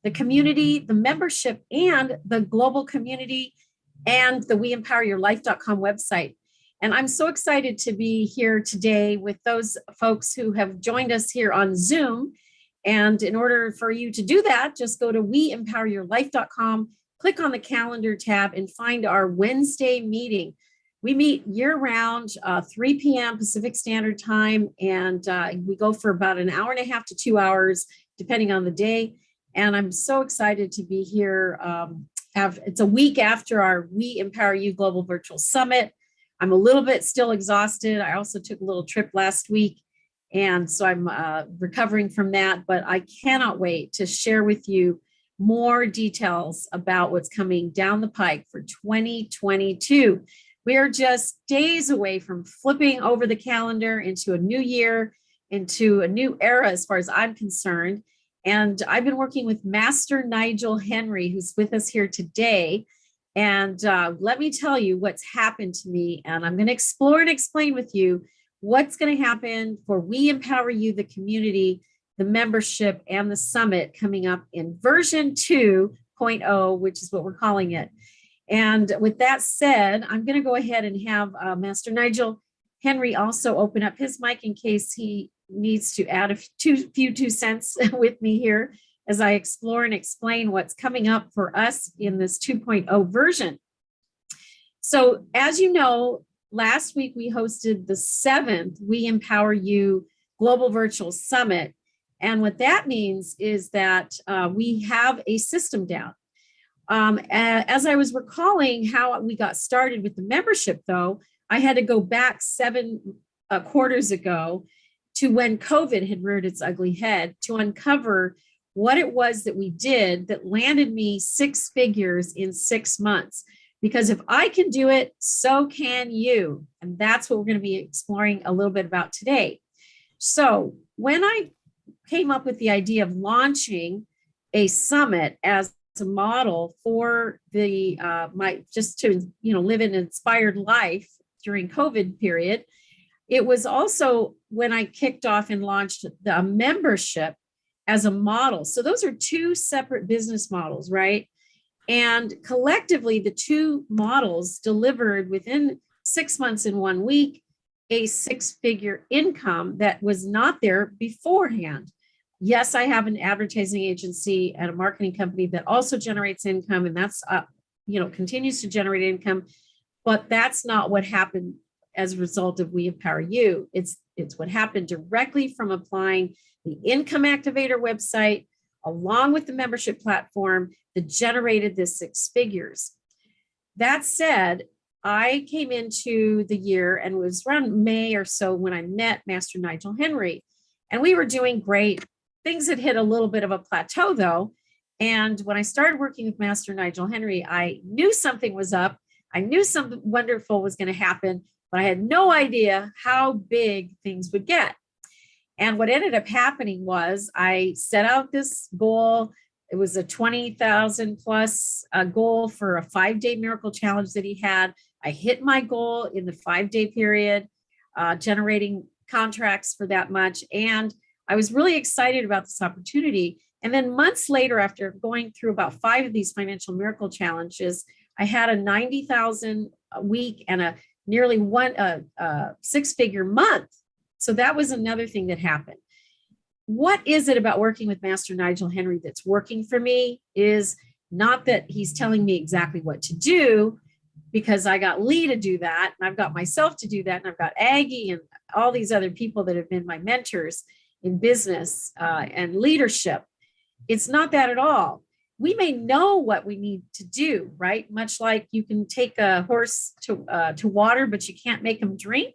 the community, the membership, and the global community, and the WeEmpowerYourLife.com website. And I'm so excited to be here today with those folks who have joined us here on Zoom. And in order for you to do that, just go to WeEmpowerYourLife.com, click on the calendar tab, and find our Wednesday meeting. We meet year-round, 3 p.m. Pacific Standard Time, and we go for about an hour and a half to 2 hours, depending on the day. And I'm so excited to be here. It's a week after our We Empower You Global Virtual Summit. I'm a little bit still exhausted. I also took a little trip last week, and so I'm recovering from that. But I cannot wait to share with you more details about what's coming down the pike for 2022. We are just days away from flipping over the calendar into a new year, into a new era as far as I'm concerned. And I've been working with Master Nigel Henry, who's with us here today. And let me tell you what's happened to me. And I'm going to explore and explain with you what's going to happen for We Empower You, the community, the membership, and the summit coming up in version 2.0, which is what we're calling it. And with that said, I'm going to go ahead and have Master Nigel Henry also open up his mic in case he needs to add a few 2 cents with me here as I explore and explain what's coming up for us in this 2.0 version. So as you know, last week we hosted the 7th We Empower You Global Virtual Summit. And what that means is that we have a system down. As I was recalling how we got started with the membership, though, I had to go back 7 quarters ago to when COVID had reared its ugly head to uncover what it was that we did that landed me 6 figures in 6 months. Because if I can do it, so can you. And that's what we're going to be exploring a little bit about today. So when I came up with the idea of launching a summit as a model for the just to live an inspired life during COVID period, it was also when I kicked off and launched the membership as a model. So those are 2 separate business models, right? And collectively, the 2 models delivered within 6 months and 1 week a 6-figure income that was not there beforehand. Yes, I have an advertising agency and a marketing company that also generates income, and that's continues to generate income, but that's not what happened as a result of We Empower You. It's what happened directly from applying the Income Activator website along with the membership platform that generated this 6 figures. That said, I came into the year and it was around May or so when I met Master Nigel Henry, and we were doing great. Things had hit a little bit of a plateau though. And when I started working with Master Nigel Henry, I knew something was up. I knew something wonderful was going to happen, but I had no idea how big things would get. And what ended up happening was I set out this goal. It was a 20,000 plus goal for a 5-day miracle challenge that he had. I hit my goal in the 5-day period, generating contracts for that much. And I was really excited about this opportunity. And then months later, after going through about 5 of these financial miracle challenges, I had a 90,000 a week and a nearly 6-figure month. So that was another thing that happened. What is it about working with Master Nigel Henry that's working for me is not that he's telling me exactly what to do, because I got Lee to do that, and I've got myself to do that, and I've got Aggie and all these other people that have been my mentors in business and leadership. It's not that at all. We may know what we need to do, right? Much like you can take a horse to water, but you can't make him drink.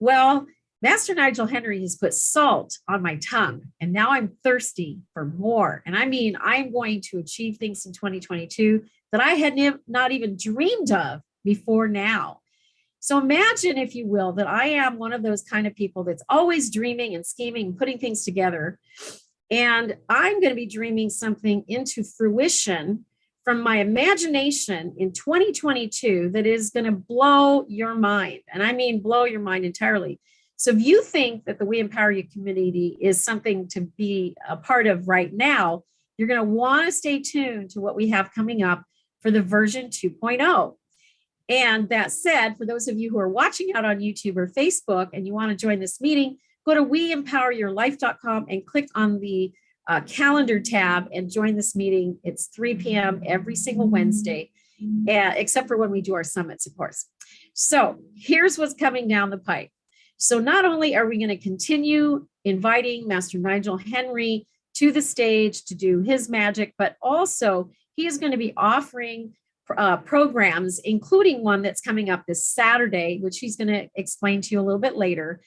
Well, Master Nigel Henry has put salt on my tongue, and now I'm thirsty for more. And I mean, I'm going to achieve things in 2022 that I had not even dreamed of before now. So imagine, if you will, that I am one of those kind of people that's always dreaming and scheming and putting things together. And I'm going to be dreaming something into fruition from my imagination in 2022 that is going to blow your mind. And I mean, blow your mind entirely. So if you think that the We Empower You community is something to be a part of right now, you're going to want to stay tuned to what we have coming up for the version 2.0. And that said, for those of you who are watching out on YouTube or Facebook and you want to join this meeting, go to WeEmpowerYourLife.com and click on the calendar tab and join this meeting. It's 3 p.m. every single Wednesday, except for when we do our summits, of course. So here's what's coming down the pipe. So not only are we going to continue inviting Master Nigel Henry to the stage to do his magic, but also he is going to be offering programs, including one that's coming up this Saturday, which he's going to explain to you a little bit later.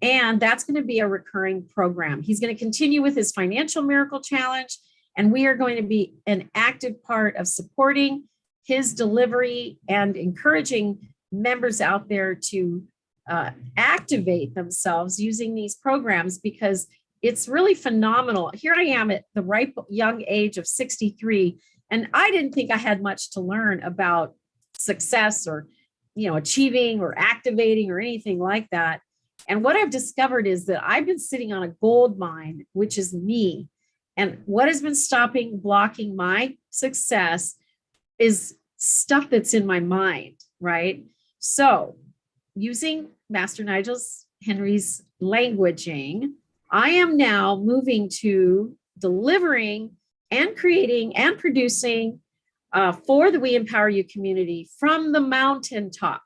And that's going to be a recurring program. He's going to continue with his Financial Miracle Challenge, and we are going to be an active part of supporting his delivery and encouraging members out there to activate themselves using these programs, because it's really phenomenal. Here I am at the ripe young age of 63, and I didn't think I had much to learn about success or, achieving or activating or anything like that. And what I've discovered is that I've been sitting on a gold mine, which is me. And what has been blocking my success is stuff that's in my mind, right? So using Master Nigel Henry's languaging, I am now moving to delivering and creating and producing for the We Empower You community from the mountaintop.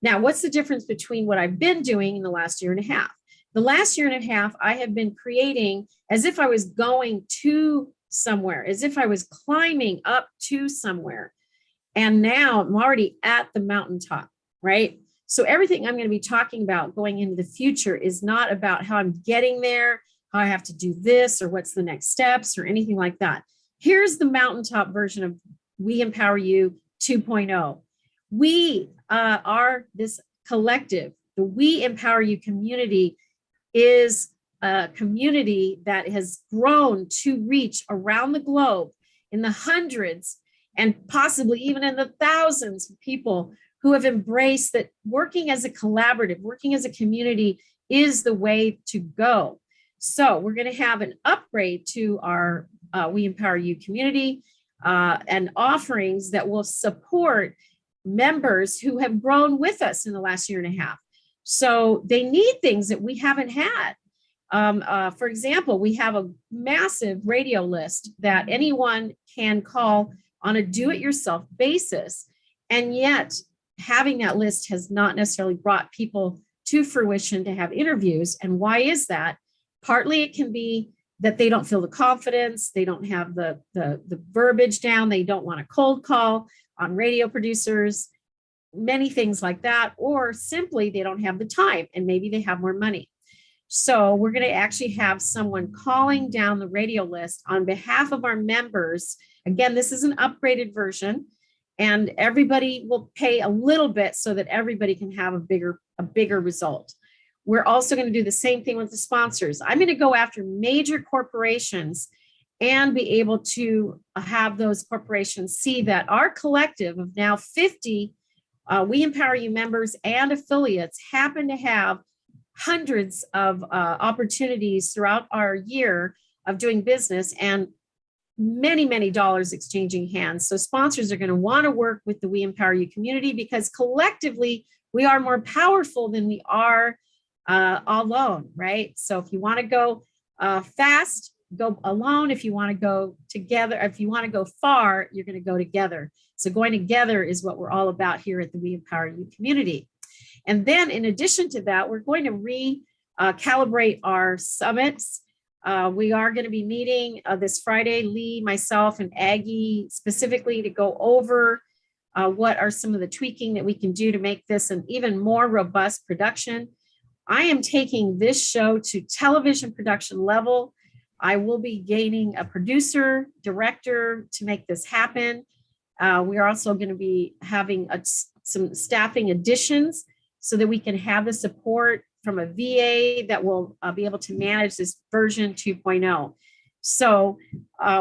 Now, what's the difference between what I've been doing in the last year and a half? The last year and a half, I have been creating as if I was going to somewhere, as if I was climbing up to somewhere. And now I'm already at the mountaintop, right? So everything I'm going to be talking about going into the future is not about how I'm getting there, how I have to do this, or what's the next steps, or anything like that. Here's the mountaintop version of We Empower You 2.0. We are this collective. The We Empower You community is a community that has grown to reach around the globe in the hundreds and possibly even in the thousands of people who have embraced that working as a collaborative, working as a community is the way to go. So we're going to have an upgrade to our We Empower You community and offerings that will support members who have grown with us in the last year and a half. So they need things that we haven't had. For example, we have a massive radio list that anyone can call on a do-it-yourself basis. And yet having that list has not necessarily brought people to fruition to have interviews. And why is that? Partly it can be that they don't feel the confidence, they don't have the verbiage down, they don't want a cold call on radio producers, many things like that, or simply they don't have the time and maybe they have more money. So we're going to actually have someone calling down the radio list on behalf of our members. Again, this is an upgraded version, and everybody will pay a little bit so that everybody can have a bigger result. We're also going to do the same thing with the sponsors. I'm going to go after major corporations and be able to have those corporations see that our collective of now 50 We Empower You members and affiliates happen to have hundreds of opportunities throughout our year of doing business and many, many dollars exchanging hands. So sponsors are going to want to work with the We Empower You community because collectively we are more powerful than we are alone, right? So if you want to go fast, go alone. If you want to go together, if you want to go far, you're going to go together. So going together is what we're all about here at the We Empower You community. And then in addition to that, we're going to recalibrate our summits. We are going to be meeting this Friday, Lee, myself, and Aggie specifically to go over what are some of the tweaking that we can do to make this an even more robust production. I am taking this show to television production level. I will be gaining a producer, director to make this happen. We are also going to be having some staffing additions so that we can have the support from a VA that will be able to manage this version 2.0. So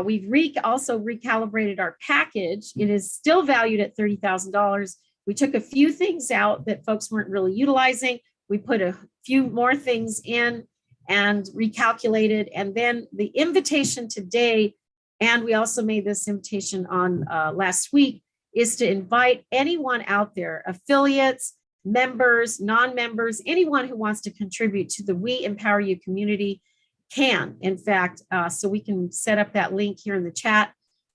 we've also recalibrated our package. It is still valued at $30,000. We took a few things out that folks weren't really utilizing. We put a few more things in and recalculated. And then the invitation today And we also made this invitation on last week, is to invite anyone out there, affiliates, members, non-members, anyone who wants to contribute to the We Empower You community can, in fact, so we can set up that link here in the chat,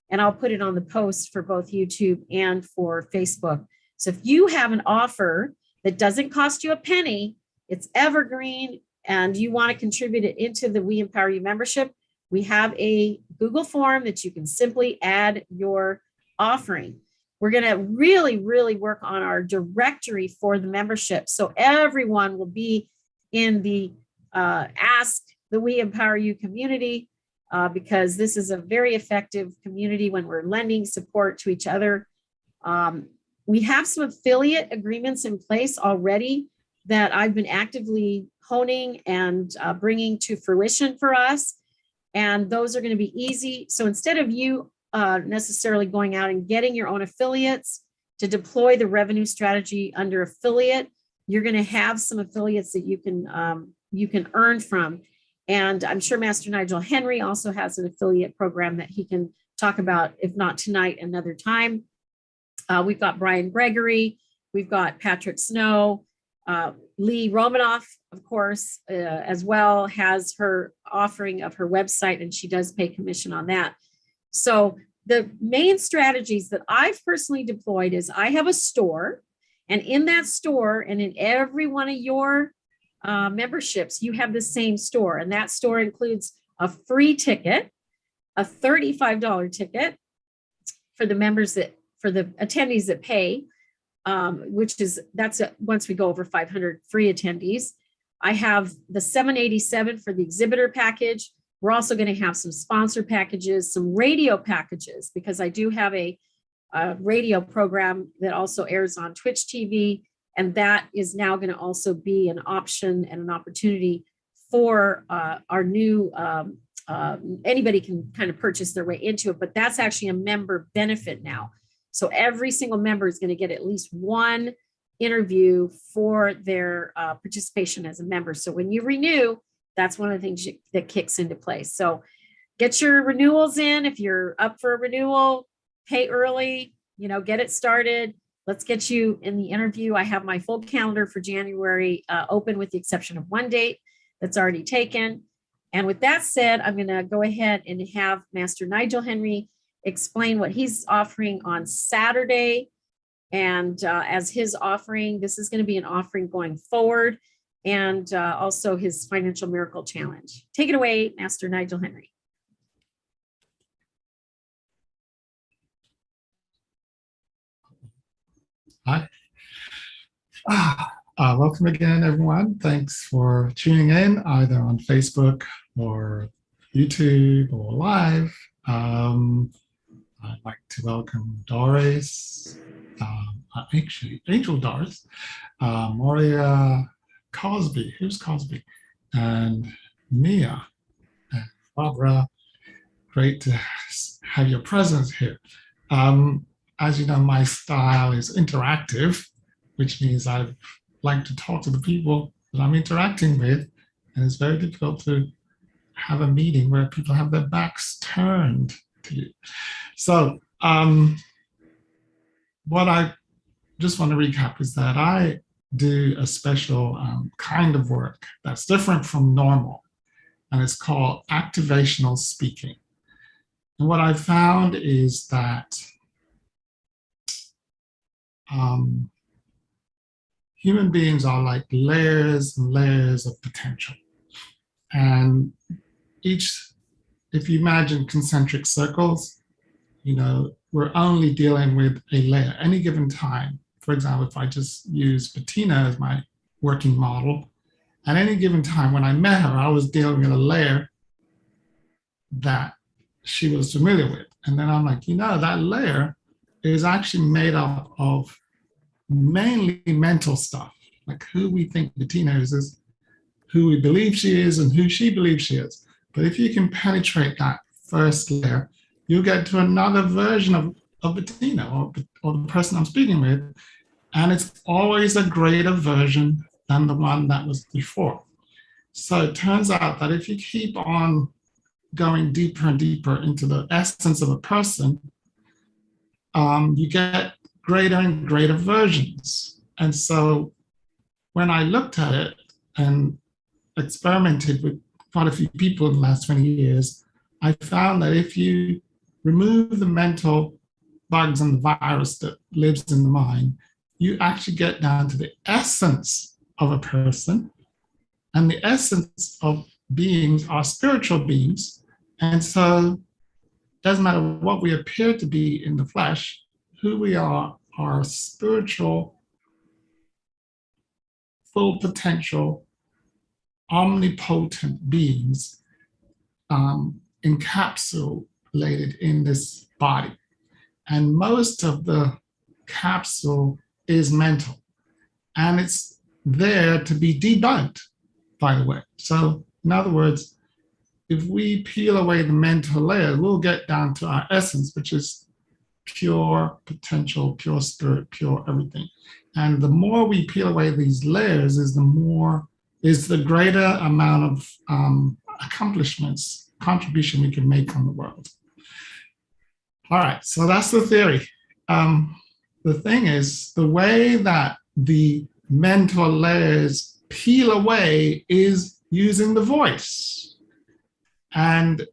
and I'll put it on the post for both YouTube and for Facebook. So if you have an offer that doesn't cost you a penny, it's evergreen, and you want to contribute it into the We Empower You membership, we have a Google form that you can simply add your offering. We're going to really, really work on our directory for the membership. So everyone will be in the Ask the We Empower You community, because this is a very effective community when we're lending support to each other. We have some affiliate agreements in place already that I've been actively honing and bringing to fruition for us. And those are going to be easy. So instead of you necessarily going out and getting your own affiliates to deploy the revenue strategy under affiliate, you're going to have some affiliates that you can earn from. And I'm sure Master Nigel Henry also has an affiliate program that he can talk about, if not tonight, another time. We've got Brian Gregory, we've got Patrick Snow, Lee Romanoff, of course, as well, has her offering of her website, and she does pay commission on that. So the main strategies that I've personally deployed is I have a store, and in that store and in every one of your memberships, you have the same store, and that store includes a free ticket, a $35 ticket for the members for the attendees that pay, once we go over 500 free attendees. I have the $787 for the exhibitor package. We're also going to have some sponsor packages, some radio packages, because I do have a radio program that also airs on Twitch TV. And that is now going to also be an option and an opportunity for our new, anybody can kind of purchase their way into it, but that's actually a member benefit now. So every single member is going to get at least one interview for their participation as a member. So when you renew, that's one of the things that kicks into place. So get your renewals in. If you're up for a renewal, pay early, get it started. Let's get you in the interview. I have my full calendar for January open, with the exception of one date that's already taken. And with that said, I'm going to go ahead and have Master Nigel Henry explain what he's offering on Saturday. And as his offering, this is going to be an offering going forward, and also his Financial Miracle Challenge. Take it away, Master Nigel Henry. Hi. Welcome again, everyone. Thanks for tuning in, either on Facebook or YouTube or live. I'd like to welcome Doris, actually Angel Doris, Moria Cosby, who's Cosby, and Mia, and Barbara. Great to have your presence here. As you know, my style is interactive, which means I like to talk to the people that I'm interacting with, and it's very difficult to have a meeting where people have their backs turned to you. So what I just want to recap is that I do a special kind of work that's different from normal, and it's called activational speaking. And what I found is that human beings are like layers and layers of potential. And if you imagine concentric circles, we're only dealing with a layer any given time. For example, if I just use Bettina as my working model, at any given time when I met her, I was dealing with a layer that she was familiar with. And then I'm like, that layer is actually made up of mainly mental stuff, like who we think Bettina is who we believe she is and who she believes she is. But if you can penetrate that first layer, you get to another version of Bettina or the person I'm speaking with, and it's always a greater version than the one that was before. So it turns out that if you keep on going deeper and deeper into the essence of a person, you get greater and greater versions. And so when I looked at it and experimented with quite a few people in the last 20 years, I found that if you remove the mental bugs and the virus that lives in the mind, you actually get down to the essence of a person. And the essence of beings are spiritual beings. And so it doesn't matter what we appear to be in the flesh, who we are spiritual, full potential, omnipotent beings encapsulated in this body. And most of the capsule is mental. And it's there to be debunked, by the way. So, in other words, if we peel away the mental layer, we'll get down to our essence, which is pure potential, pure spirit, pure everything. And the more we peel away these layers, is the greater amount of accomplishments, contribution we can make on the world. All right, so that's the theory. The thing is, the way that the mental layers peel away is using the voice. And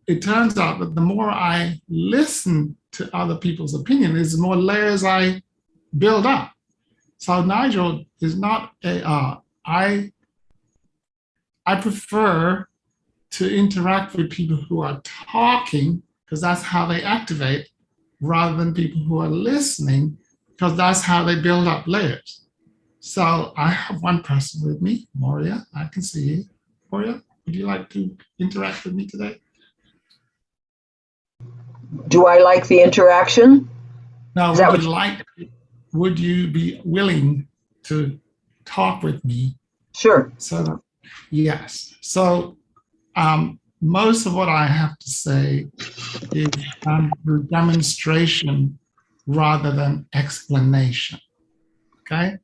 it turns out that the more I listen to other people's opinions, the more layers I build up. So Nigel is not I prefer to interact with people who are talking, because that's how they activate, rather than people who are listening, because that's how they build up layers. So I have one person with me, Moria. I can see you. Moria, would you like to interact with me today? Do I like the interaction? No, would you be willing to talk with me? Sure. So, yes. So most of what I have to say is through demonstration rather than explanation. Okay?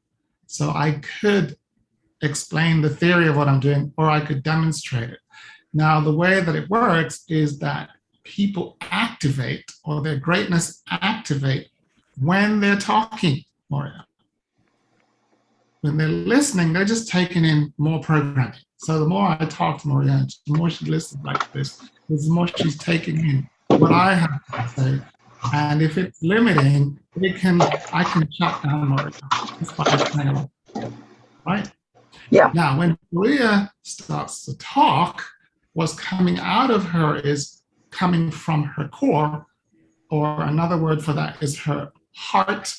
So I could explain the theory of what I'm doing, or I could demonstrate it. Now, the way that it works is that people activate, or their greatness activate, when they're talking, Moria. When they're listening, they're just taking in more programming. So the more I talk to Moria, the more she listens like this, the more she's taking in what I have to say. And if it's limiting, I can shut down Moria. That's what I'm saying. Right? Yeah. Now, when Moria starts to talk, what's coming out of her is coming from her core, or another word for that is her heart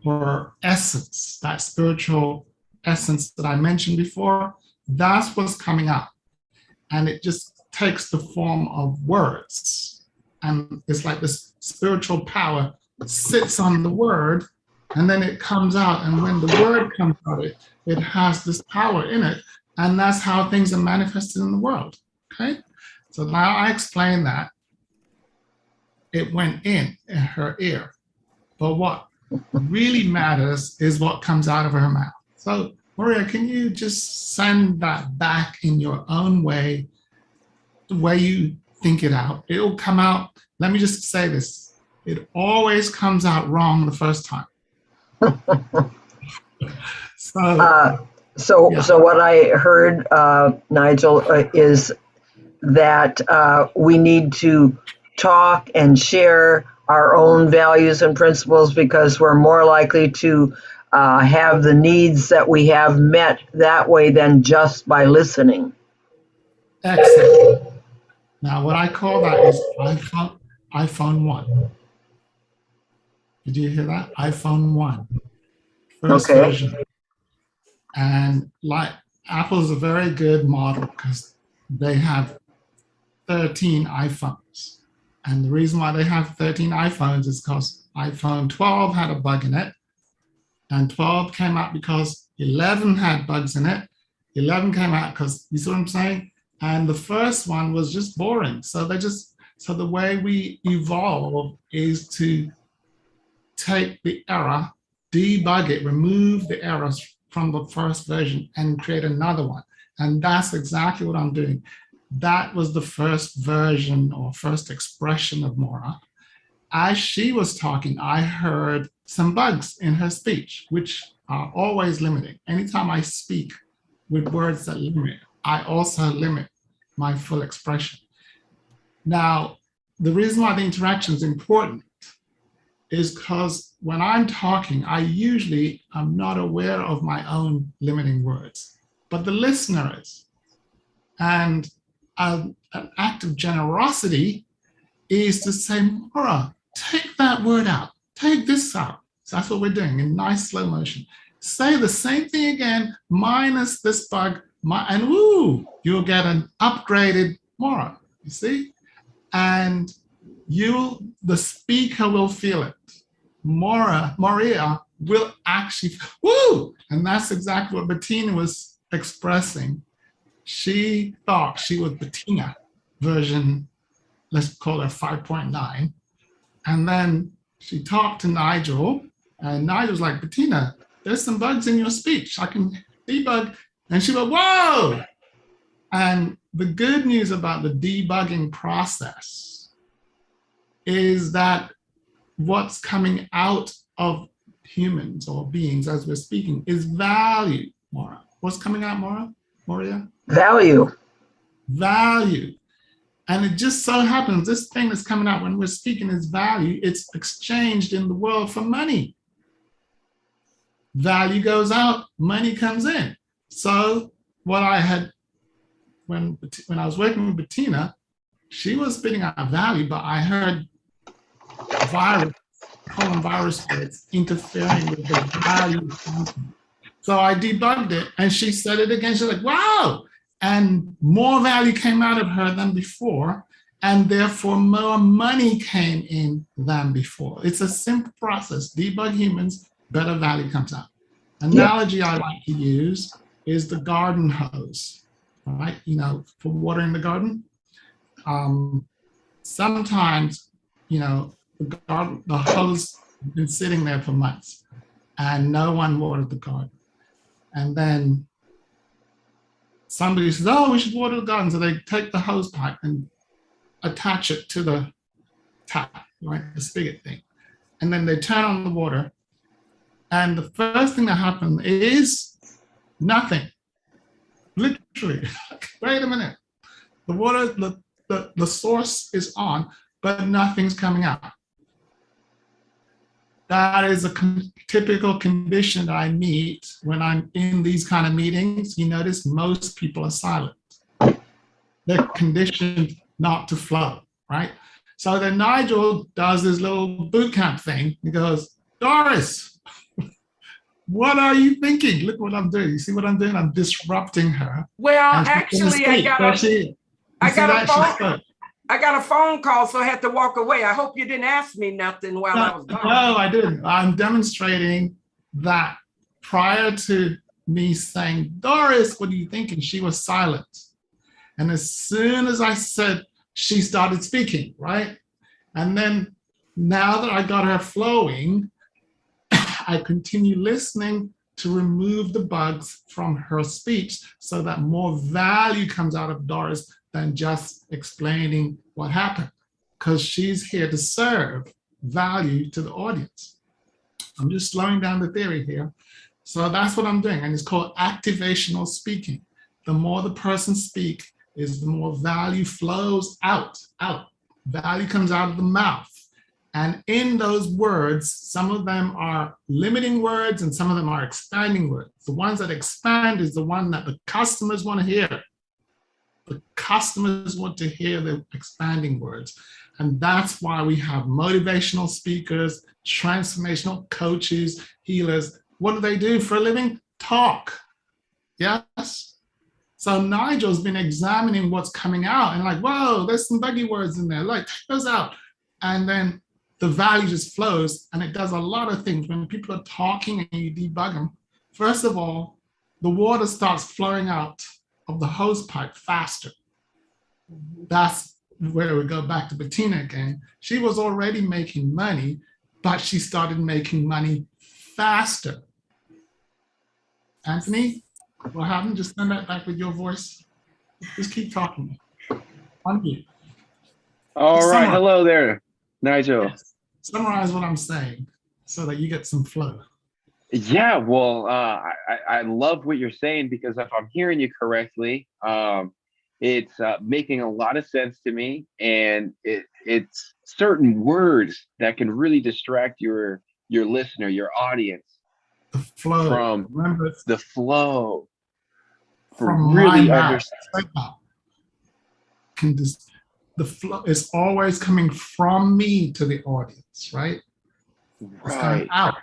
or essence, that spiritual essence that I mentioned before. That's what's coming out. And it just takes the form of words. And it's like this spiritual power sits on the word, and then it comes out. And when the word comes out, it has this power in it. And that's how things are manifested in the world. Okay? So now I explain that. It went in her ear. But what really matters is what comes out of her mouth. So, Maria, can you just send that back in your own way, the way you think it out? It'll come out, let me just say this, it always comes out wrong the first time. So what I heard, Nigel, is that we need to talk and share our own values and principles, because we're more likely to have the needs that we have met that way than just by listening. Excellent. Now, what I call that is iPhone 1. Did you hear that? iPhone 1. First version. And like Apple's a very good model because they have 13 iPhones. And the reason why they have 13 iPhones is because iPhone 12 had a bug in it. And 12 came out because 11 had bugs in it. 11 came out because, you see what I'm saying? And the first one was just boring. So the way we evolve is to take the error, debug it, remove the errors from the first version and create another one. And that's exactly what I'm doing. that was the first version or first expression of Mora. As she was talking, I heard some bugs in her speech, which are always limiting. Anytime I speak with words that limit, I also limit my full expression. Now, the reason why the interaction is important is because when I'm talking, I usually am not aware of my own limiting words, but the listener is. And an act of generosity is to say, Mora, take that word out, take this out. So that's what we're doing in nice slow motion. Say the same thing again, minus this bug, and woo, you'll get an upgraded Mora, you see? And the speaker will feel it. Maria will actually, woo! And that's exactly what Bettina was expressing. She thought she was Bettina version, let's call her 5.9. And then she talked to Nigel, and Nigel's like, Bettina, there's some bugs in your speech. I can debug. And she went, whoa! And the good news about the debugging process is that what's coming out of humans or beings as we're speaking is value, Mora. What's coming out, Moria? Value. Value. And it just so happens this thing that's coming out when we're speaking is value. It's exchanged in the world for money. Value goes out, money comes in. So what I had, when I was working with Bettina, she was spitting out value, but I heard virus words interfering with the value content. So I debugged it and she said it again. She's like, wow. And more value came out of her than before. And therefore more money came in than before. It's a simple process. Debug humans, better value comes out. Analogy I like to use is the garden hose, right? You know, for watering the garden. Sometimes, you know, the hose has been sitting there for months and no one watered the garden. And then somebody says, oh, we should water the garden. So they take the hose pipe and attach it to the tap, right? The spigot thing. And then they turn on the water. And the first thing that happens is nothing. Literally. Wait a minute. The water, the source is on, but nothing's coming out. That is a typical condition that I meet when I'm in these kind of meetings. You notice most people are silent. They're conditioned not to flow, right? So then Nigel does this little boot camp thing. He goes, Doris, what are you thinking? Look what I'm doing. You see what I'm doing? I'm disrupting her. Well, actually, I got a phone call, so I had to walk away. I hope you didn't ask me nothing while I was gone. No, I didn't. I'm demonstrating that prior to me saying, Doris, what are you thinking? She was silent. And as soon as I said, she started speaking, right? And then now that I got her flowing, I continue listening to remove the bugs from her speech so that more value comes out of Doris than just explaining what happened, because she's here to serve value to the audience. I'm just slowing down the theory here. So that's what I'm doing, and it's called activational speaking. The more the person speaks, is the more value flows out. Value comes out of the mouth. And in those words, some of them are limiting words and some of them are expanding words. The ones that expand is the one that the customers want to hear. The customers want to hear the expanding words. And that's why we have motivational speakers, transformational coaches, healers. What do they do for a living? Talk. Yes? So Nigel's been examining what's coming out and like, whoa, there's some buggy words in there. Like, take those out. And then the value just flows, and it does a lot of things. When people are talking and you debug them, first of all, the water starts flowing out of the hose pipe faster. That's where we go back to Bettina again. She was already making money, but she started making money faster. Anthony, what happened? Just send that back with your voice. Just keep talking. unmute. All right. Summarize. Hello there, Nigel. Yes. Summarize what I'm saying so that you get some flow. Yeah, well, I love what you're saying, because if I'm hearing you correctly, it's making a lot of sense to me, and it's certain words that can really distract your listener, your audience, The flow. from Remember, the flow. For from really my understand. mouth. The flow is always coming from me to the audience, right? It's coming Right. out.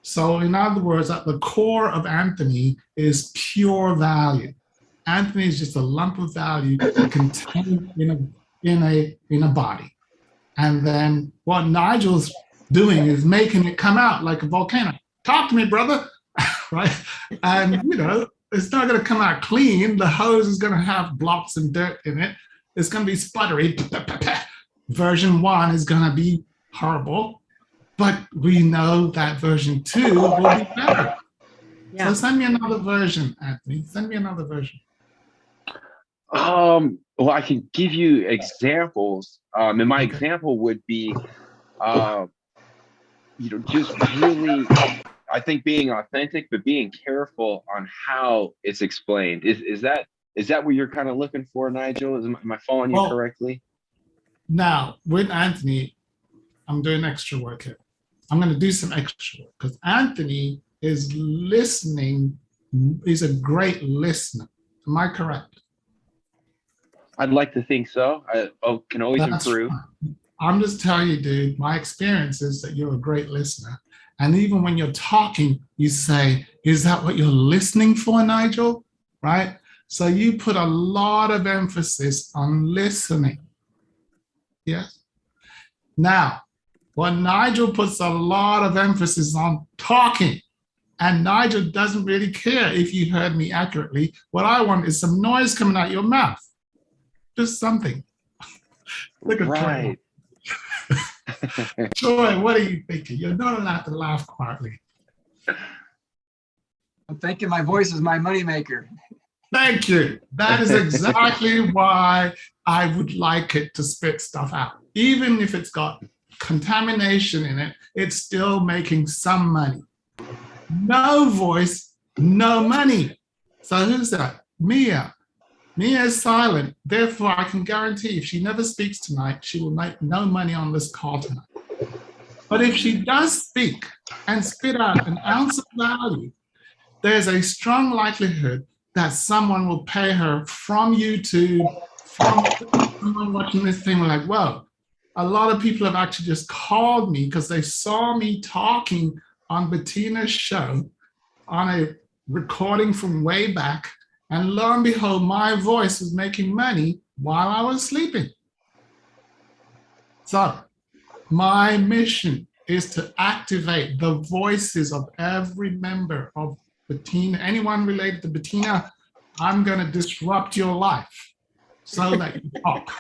So in other words, at the core of Anthony is pure value. Anthony is just a lump of value contained in a body. And then what Nigel's doing is making it come out like a volcano. Talk to me, brother. Right? And it's not going to come out clean. The hose is going to have blocks and dirt in it. It's going to be sputtery. Version 1 is going to be horrible. But we know that version 2 will be better. Yeah. So send me another version, Anthony. Send me another version. Well, I can give you examples. And my example would be, just really, I think, being authentic, but being careful on how it's explained. Is that what you're kind of looking for, Nigel? Am I following you correctly? Now, with Anthony, I'm doing extra work here. I'm going to do some extra work because Anthony is listening. He's a great listener. Am I correct? I'd like to think so. I can always improve. Fine. I'm just telling you, dude, my experience is that you're a great listener. And even when you're talking, you say, is that what you're listening for, Nigel? Right? So you put a lot of emphasis on listening. Yes? Now, what Nigel puts a lot of emphasis on talking. And Nigel doesn't really care if you heard me accurately. What I want is some noise coming out your mouth. Just something. Look at right. Troy, what are you thinking? You're not allowed to laugh quietly. I'm thinking my voice is my moneymaker. Thank you. That is exactly why I would like it to spit stuff out. Even if it's got contamination in it, it's still making some money. No voice, no money. So who's that? Mia. Mia is silent. Therefore, I can guarantee if she never speaks tonight, she will make no money on this call tonight. But if she does speak and spit out an ounce of value, there's a strong likelihood that someone will pay her from YouTube, from someone watching this thing, like, whoa. A lot of people have actually just called me because they saw me talking on Bettina's show on a recording from way back. And lo and behold, my voice was making money while I was sleeping. So my mission is to activate the voices of every member of Bettina, anyone related to Bettina. I'm going to disrupt your life so that you talk.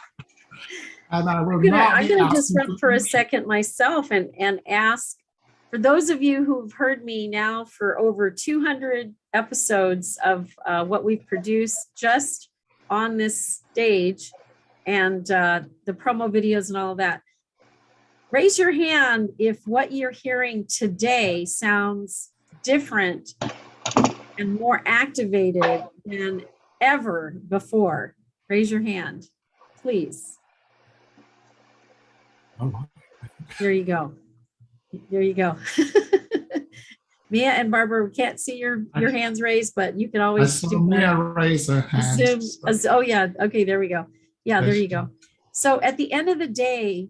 And I will I'm going to disrupt for a second myself and ask, for those of you who've heard me now for over 200 episodes of what we've produced just on this stage and the promo videos and all of that, raise your hand if what you're hearing today sounds different and more activated than ever before. Raise your hand, please. There you go. There you go. Mia and Barbara, we can't see your hands raised, but you can always do Mia raise her hand. Oh yeah, okay, there we go. Yeah, there you go. So at the end of the day,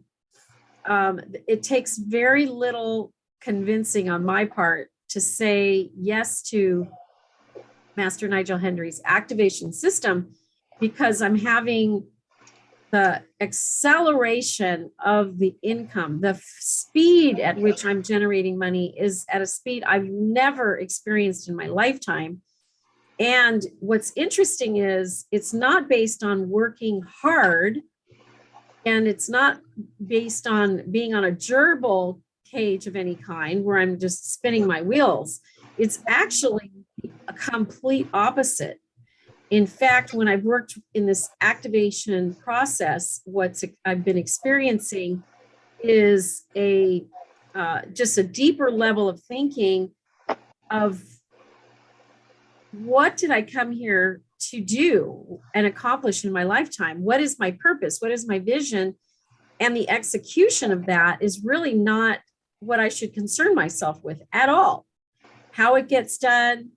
it takes very little convincing on my part to say yes to Master Nigel Hendry's activation system, because I'm having the acceleration of the income, the speed at which I'm generating money is at a speed I've never experienced in my lifetime. And what's interesting is it's not based on working hard, and it's not based on being on a gerbil cage of any kind where I'm just spinning my wheels. It's actually a complete opposite. In fact, when I've worked in this activation process, I've been experiencing is just a deeper level of thinking of what did I come here to do and accomplish in my lifetime? What is my purpose? What is my vision? And the execution of that is really not what I should concern myself with at all. How it gets done,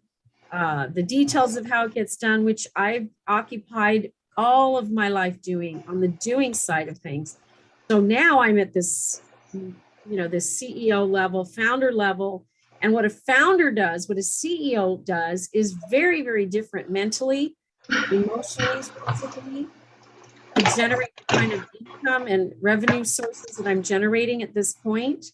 the details of how it gets done, which I've occupied all of my life doing on the doing side of things. So now I'm at this, this CEO level, founder level. And what a founder does, what a CEO does is very, very different mentally, emotionally, physically, to generate the kind of income and revenue sources that I'm generating at this point.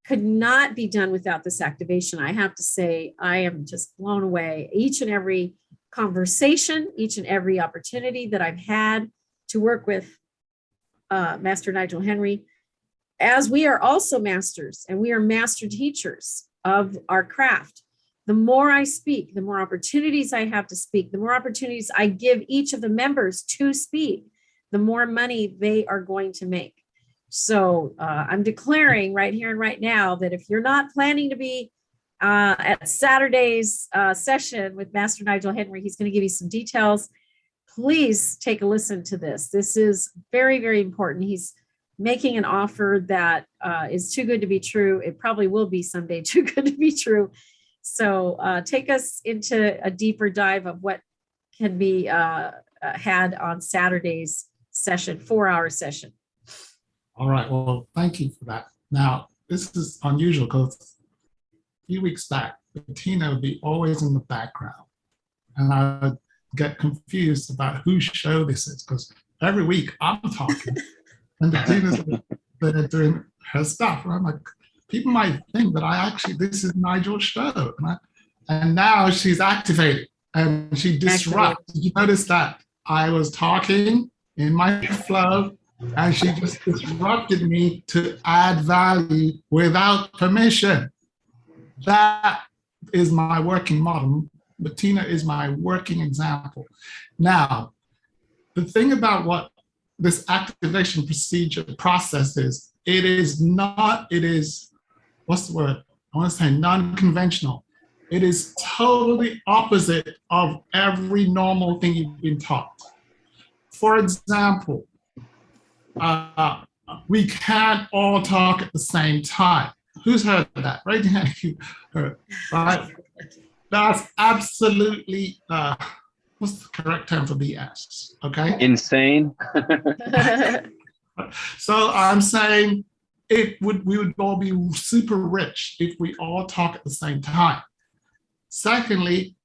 Could not be done without this activation. I have to say, I am just blown away. Each and every conversation, each and every opportunity that I've had to work with Master Nigel Henry, as we are also masters and we are master teachers of our craft. The more I speak, the more opportunities I have to speak, the more opportunities I give each of the members to speak, the more money they are going to make. So I'm declaring right here and right now that if you're not planning to be at Saturday's session with Master Nigel Henry, he's going to give you some details. Please take a listen to this. This is very, very important. He's making an offer that is too good to be true. It probably will be someday too good to be true. So take us into a deeper dive of what can be had on Saturday's session, 4-hour session. All right. Well, thank you for that. Now, this is unusual because a few weeks back, Bettina would be always in the background. And I would get confused about whose show this is because every week I'm talking and Bettina's there doing her stuff. And I'm like, people might think that this is Nigel's show. And now she's activated and she disrupts. Did you notice that I was talking in my flow and she just disrupted me to add value without permission? That is my working model. Bettina is my working example. Now, the thing about what this activation process is, what's the word? I want to say non-conventional. It is totally opposite of every normal thing you've been taught. For example, we can't all talk at the same time. Who's heard that? Right hand if you heard, right? That's absolutely, what's the correct term for BS? Okay? Insane. So I'm saying we would all be super rich if we all talk at the same time. Secondly,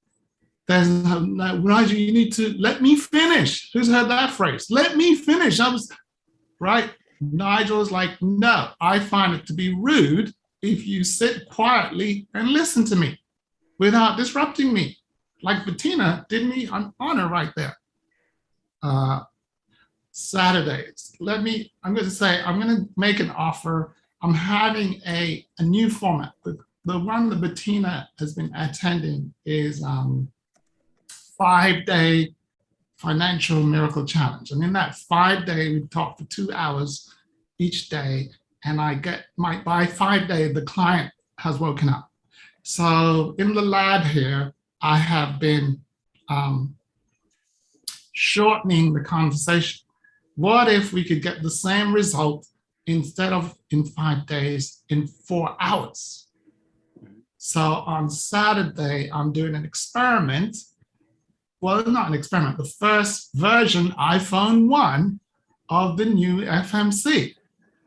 Nigel, you need to let me finish. Who's heard that phrase? Let me finish. Right? Nigel is like, no, I find it to be rude if you sit quietly and listen to me without disrupting me. Like Bettina did me an honor right there. Saturdays, I'm going to make an offer. I'm having a new format. The one that Bettina has been attending is 5-day financial miracle challenge. And in that 5-day, we talk for 2 hours each day. And by 5 days, the client has woken up. So in the lab here, I have been shortening the conversation. What if we could get the same result instead of in 5 days, in 4 hours? So on Saturday, I'm doing an experiment. Well, not an experiment, the first version, iPhone 1 of the new FMC,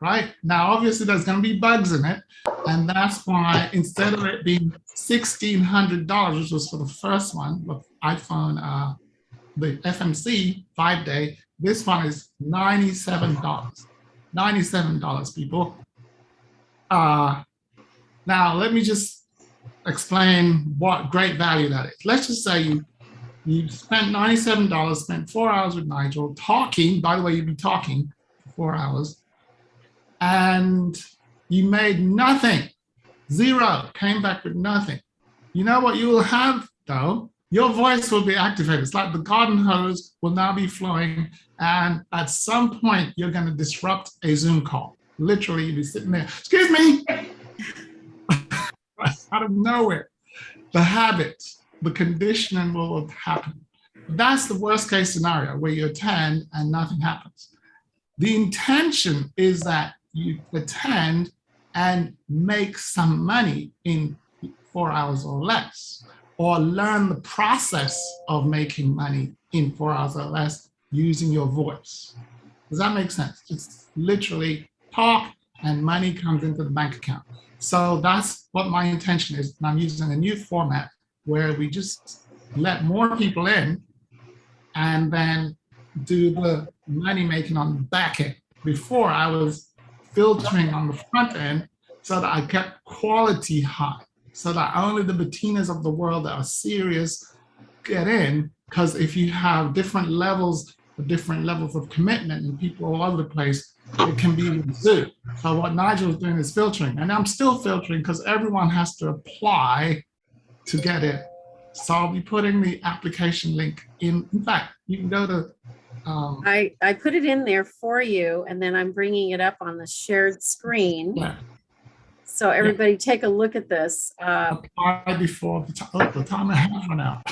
right? Now, obviously there's gonna be bugs in it. And that's why instead of it being $1,600, which was for the first one, the iPhone, the FMC 5-day, this one is $97. $97, people. Now, let me just explain what great value that is. Let's just say you spent $97, spent 4 hours with Nigel talking. By the way, you'd be talking for 4 hours. And you made nothing, 0, came back with nothing. You know what you will have though? your voice will be activated. It's like the garden hose will now be flowing. And at some point, you're going to disrupt a Zoom call. Literally, you'll be sitting there, excuse me, out of nowhere. The habit, the conditioning will happen. That's the worst case scenario where you attend and nothing happens. The intention is that you attend and make some money in 4 hours or less, or learn the process of making money in 4 hours or less using your voice. Does that make sense? It's literally talk and money comes into the bank account. So that's what my intention is. And I'm using a new format where we just let more people in and then do the money making on the back end. Before, I was filtering on the front end so that I kept quality high, so that only the Bettinas of the world that are serious get in. Because if you have different levels of commitment and people all over the place, it can be with Zoom. So what Nigel is doing is filtering, and I'm still filtering because everyone has to apply to get in. So I'll be putting the application link in. In fact, you can go to I put it in there for you, and then I'm bringing it up on the shared screen. yeah, So everybody take a look at this. apply before the time I have run out.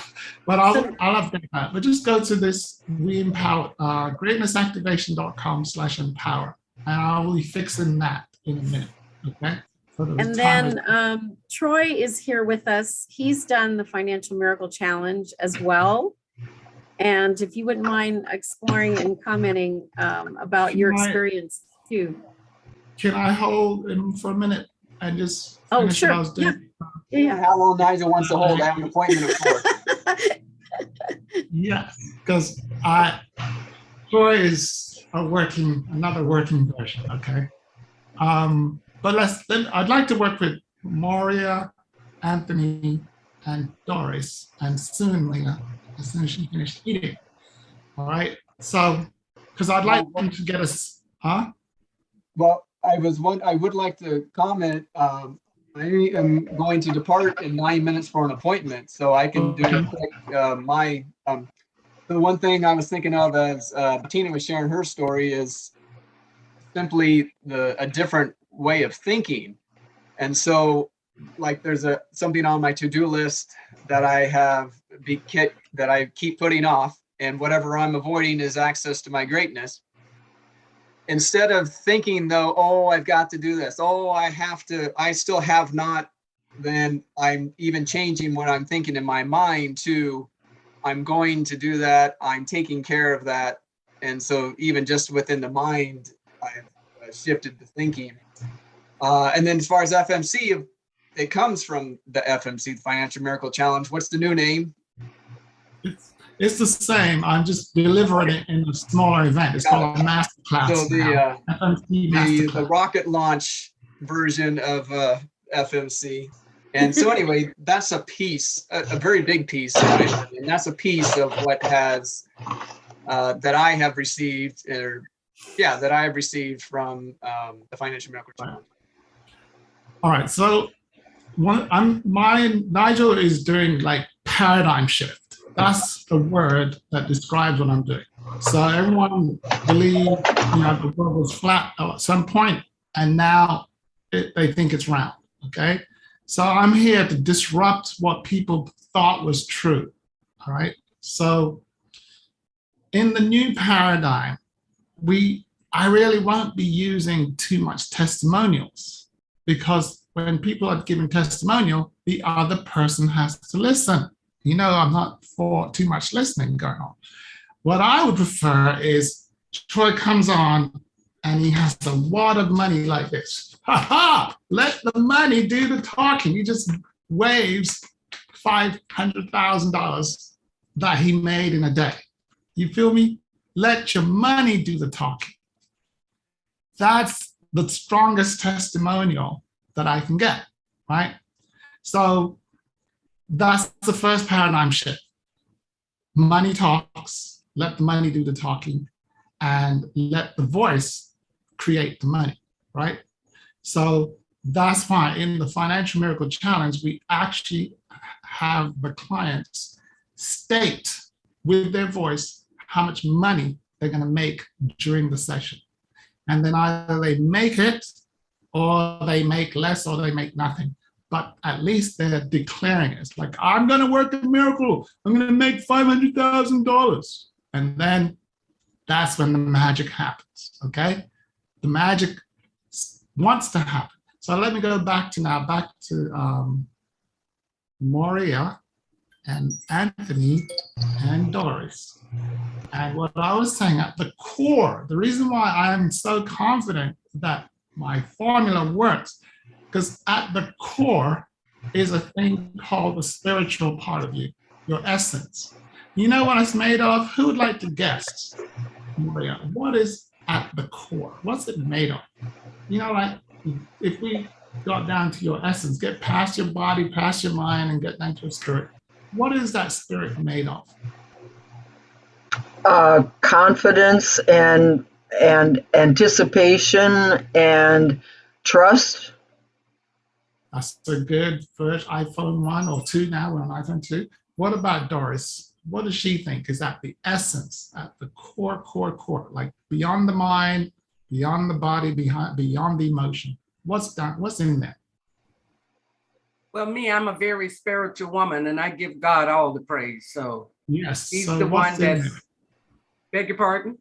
But I'll update that. But just go to this greatnessactivation.com/empower, and I'll be fixing that in a minute. Okay. So And then Troy is here with us. He's done the Financial Miracle Challenge as well. And if you wouldn't mind exploring and commenting about your experience too. Can I hold him for a minute and just finish sure. what I was doing? Yeah. How long Nigel wants to hold, I have an appointment at 4. Yes, because Troy is another working version. Okay. But I'd like to work with Moria, Anthony, and Doris, and soon Lena, as soon as she finished eating. All right. So, because I'd like them to get us, huh? Well, I would like to comment. I am going to depart in 9 minutes for an appointment, so I can do a quick, the one thing I was thinking of as Bettina was sharing her story is simply a different way of thinking. And so, like, there's something on my to-do list that I keep putting off, and whatever I'm avoiding is access to my greatness. Instead of thinking, though, oh, I've got to do this, oh, I still have not, then I'm even changing what I'm thinking in my mind to, I'm going to do that, I'm taking care of that. And so even just within the mind, I've shifted the thinking. And then as far as FMC, it comes from the FMC, the Financial Miracle Challenge. What's the new name? It's the same. I'm just delivering it in a smaller event. It's called a masterclass. So the rocket launch version of FMC. And so anyway, that's a piece, a very big piece of it. And that's a piece of what has, that I have received, that I have received from the Financial Miracle Challenge. All right. So Nigel is doing like paradigm shift. That's the word that describes what I'm doing. So everyone believed, the world was flat at some point, and now they think it's round. Okay. So I'm here to disrupt what people thought was true. All right. So in the new paradigm, I really won't be using too much testimonials, because when people are giving testimonial, the other person has to listen. I'm not for too much listening going on. What I would prefer is Troy comes on and he has a wad of money like this. Ha ha! Let the money do the talking. He just waves $500,000 that he made in a day. You feel me? Let your money do the talking. That's the strongest testimonial that I can get, right? So that's the first paradigm shift. Money talks, let the money do the talking, and let the voice create the money, right? So that's why in the Financial Miracle Challenge, we actually have the clients state with their voice how much money they're going to make during the session. And then either they make it, or they make less, or they make nothing. But at least they're declaring it. It's like, I'm going to work a miracle. I'm going to make $500,000. And then that's when the magic happens, okay? The magic wants to happen. So let me go back to Moria and Anthony and Doris. And what I was saying at the core, the reason why I am so confident that my formula works, because at the core is a thing called the spiritual part of you, your essence. You know what it's made of? Who would like to guess? Moria, what is at the core? What's it made of? You know, like if we got down to your essence, get past your body, past your mind, and get down to your spirit, what is that spirit made of? Confidence and anticipation and trust. That's a good first iPhone 1 or 2 now. We're on iPhone 2. What about Doris? What does she think is at the essence, at the core, like beyond the mind, beyond the body, beyond the emotion? What's in there? Well, me, I'm a very spiritual woman, and I give God all the praise. So yes, he's so the one that's, there? beg your pardon?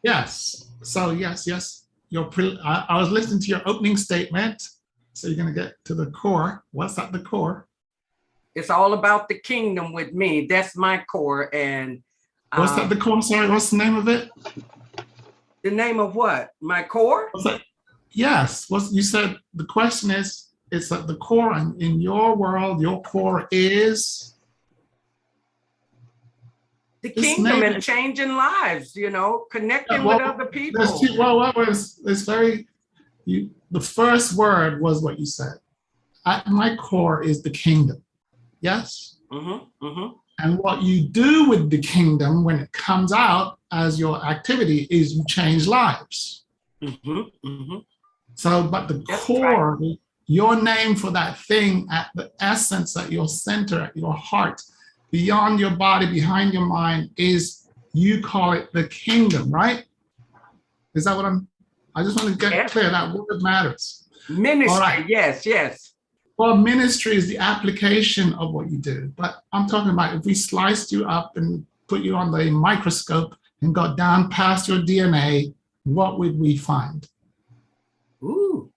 Yes. So yes. I was listening to your opening statement. So you're going to get to the core. What's at the core? It's all about the kingdom with me. That's my core. And what's at the core? Sorry, what's the name of it? The name of what? My core? What's that? Yes. What you said? The question is, it's at the core, and in your world, your core is the kingdom and changing lives. You know, connecting with other people. It's very. The first word was what you said. At my core is the kingdom. Yes? Mm-hmm, mm-hmm. And what you do with the kingdom when it comes out as your activity is you change lives. Mm-hmm, mm-hmm. So, but the core, right, your name for that thing at the essence, at your center, at your heart, beyond your body, behind your mind, is, you call it the kingdom, right? Is that what I just want to get clear, that word matters. Ministry, right. Yes. Well, ministry is the application of what you do. But I'm talking about if we sliced you up and put you on the microscope and got down past your DNA, what would we find? Ooh.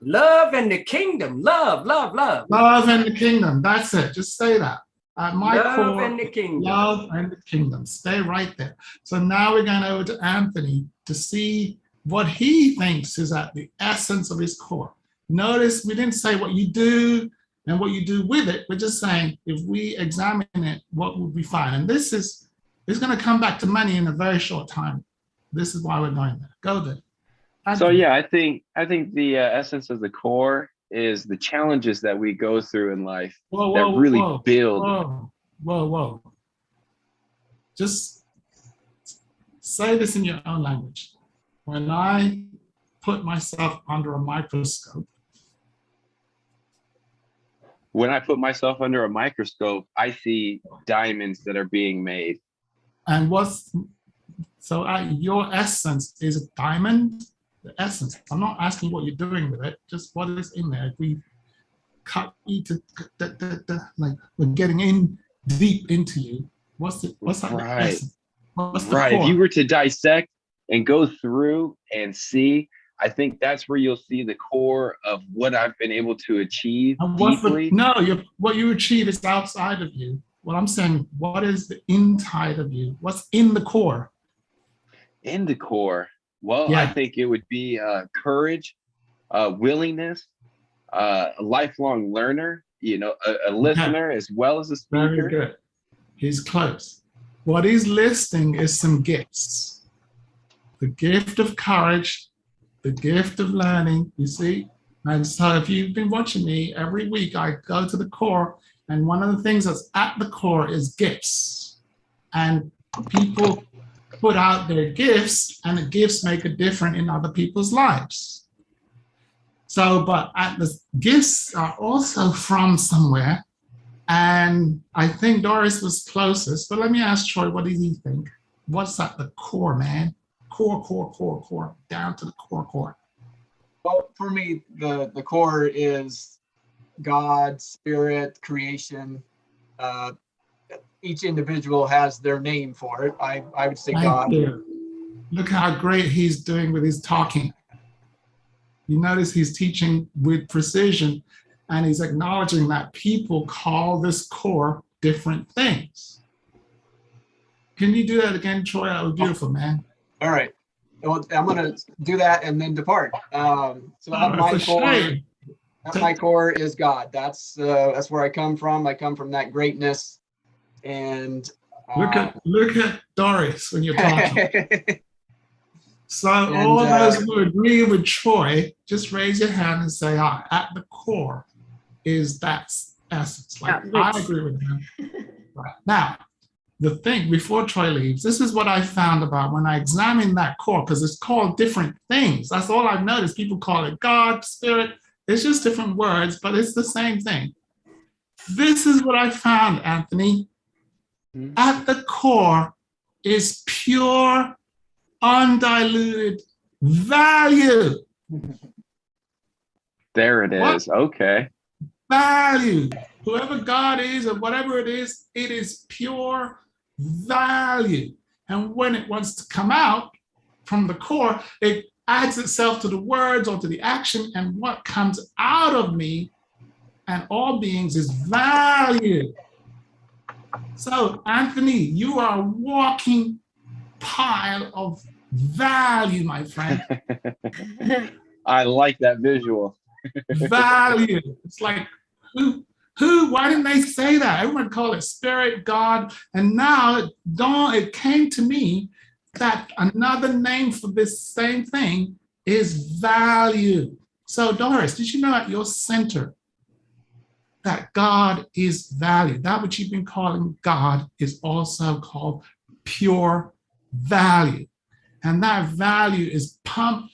Love and the kingdom. Love. Love and the kingdom. That's it. Just say that. At my love core, and the kingdom. Love and the kingdom. Stay right there. So now we're going over to Anthony to see what he thinks is at the essence of his core. Notice we didn't say what you do and what you do with it. We're just saying, if we examine it, what would we find? And this is going to come back to money in a very short time. This is why we're going there. Go there. Anthony. So yeah, I think the essence of the core is the challenges that we go through in life that really build. Whoa. Just say this in your own language. When I put myself under a microscope. When I put myself under a microscope, I see diamonds that are being made. And your essence is a diamond? The essence. I'm not asking what you're doing with it, just what is in there. If we cut you to like we're getting in deep into you, what's that right. essence? What's the right. core? If you were to dissect and go through and see, I think that's where you'll see the core of what I've been able to achieve deeply. What you achieve is outside of you. What I'm saying, what is the inside of you? What's in the core? In the core. Well, yeah. I think it would be courage, willingness, a lifelong learner, a listener as well as a speaker. Very good. He's close. What he's listing is some gifts. The gift of courage, the gift of learning, you see? And so if you've been watching me, every week I go to the core, and one of the things that's at the core is gifts. And people put out their gifts, and the gifts make a difference in other people's lives. So, but the gifts are also from somewhere, And I think Doris was closest, but let me ask Troy, what does he think? What's at the core, man? Core, down to the core. Well, for me, the core is God, spirit, creation. Each individual has their name for it. I would say Thank God. you. Look how great he's doing with his talking. You notice he's teaching with precision, and he's acknowledging that people call this core different things. Can you do that again, Troy? That was beautiful, man. All right. Well, I'm going to do that and then depart. So at my core is God. That's where I come from. I come from that greatness. And look at Doris when you're talking. So all those who agree with Troy, just raise your hand and say, at the core is that essence. Like, I agree with him. Right. Now, the thing, before Troy leaves, this is what I found about when I examined that core, because it's called different things. That's all I've noticed. People call it God, spirit. It's just different words, but it's the same thing. This is what I found, Anthony. At the core is pure, undiluted value. There it is. Okay. Value. Whoever God is or whatever it is pure value. And when it wants to come out from the core, it adds itself to the words or to the action. And what comes out of me and all beings is value. So, Anthony, you are a walking pile of value, my friend. I like that visual. Value. It's like, who, why didn't they say that? Everyone called it spirit, God. And now it came to me that another name for this same thing is value. So, Doris, did you know at your center that God is value? That which you've been calling God is also called pure value. And that value is pumped,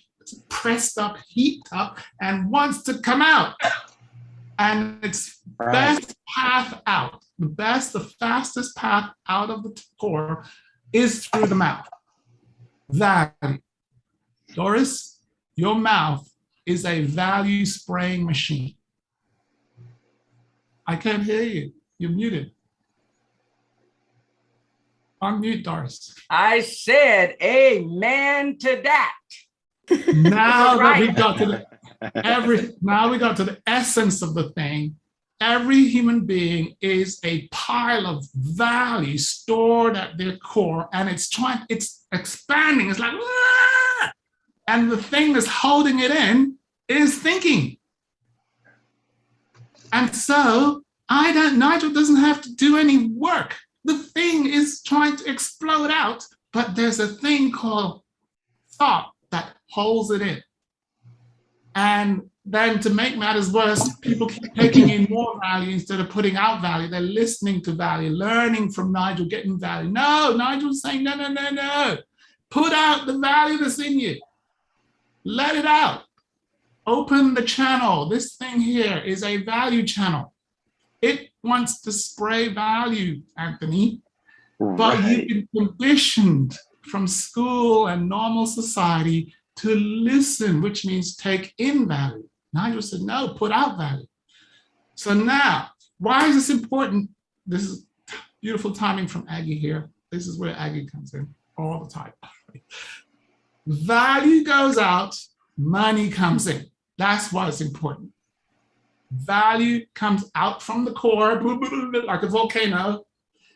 pressed up, heaped up, and wants to come out. And its best path out, the fastest path out of the core is through the mouth. Value. Doris, your mouth is a value spraying machine. I can't hear you. You're muted. Unmute, Doris. I said amen to that. Now Right. that we got to the essence of the thing, every human being is a pile of value stored at their core, and it's expanding. It's like, ah! And the thing that's holding it in is thinking. And so Nigel doesn't have to do any work. The thing is trying to explode out, but there's a thing called thought that holds it in. And then to make matters worse, people keep taking in more value instead of putting out value. They're listening to value, learning from Nigel, getting value. No, Nigel's saying, no. Put out the value that's in you. Let it out. Open the channel. This thing here is a value channel. It wants to spray value, Anthony, but you've been conditioned from school and normal society to listen, which means take in value. Nigel said, no, put out value. So now, why is this important? This is beautiful timing from Aggie here. This is where Aggie comes in all the time. Value goes out, money comes in. That's why it's important. Value comes out from the core, like a volcano.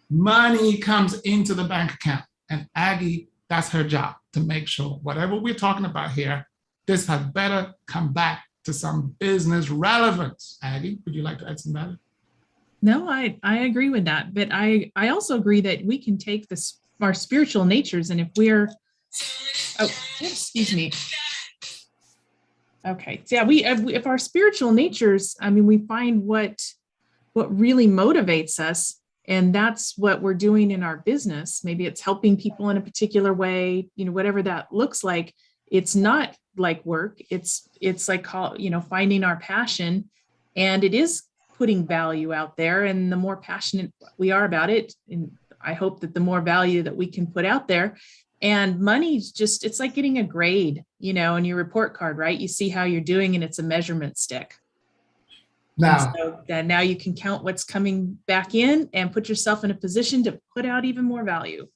Money comes into the bank account. And Aggie, that's her job, to make sure whatever we're talking about here, this had better come back to some business relevance. Aggie, would you like to add some value? No, I agree with that. But I also agree that we can take our spiritual natures, and if we're, excuse me. Okay. So yeah, if our spiritual natures, I mean, we find what really motivates us, and that's what we're doing in our business. Maybe it's helping people in a particular way, whatever that looks like. It's not like work. It's like, finding our passion, and it is putting value out there, and the more passionate we are about it, and I hope that the more value that we can put out there. And money's just, it's like getting a grade, you know, on your report card, right? You see how you're doing and it's a measurement stick. Now, And so that now you can count what's coming back in and put yourself in a position to put out even more value.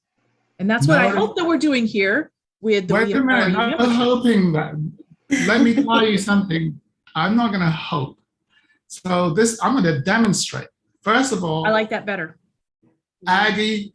And that's what I hope that we're doing here with the wait a minute, I'm hoping that, let me tell you something. I'm not going to hope. So this, I'm going to demonstrate. First of all, I like that better. Aggie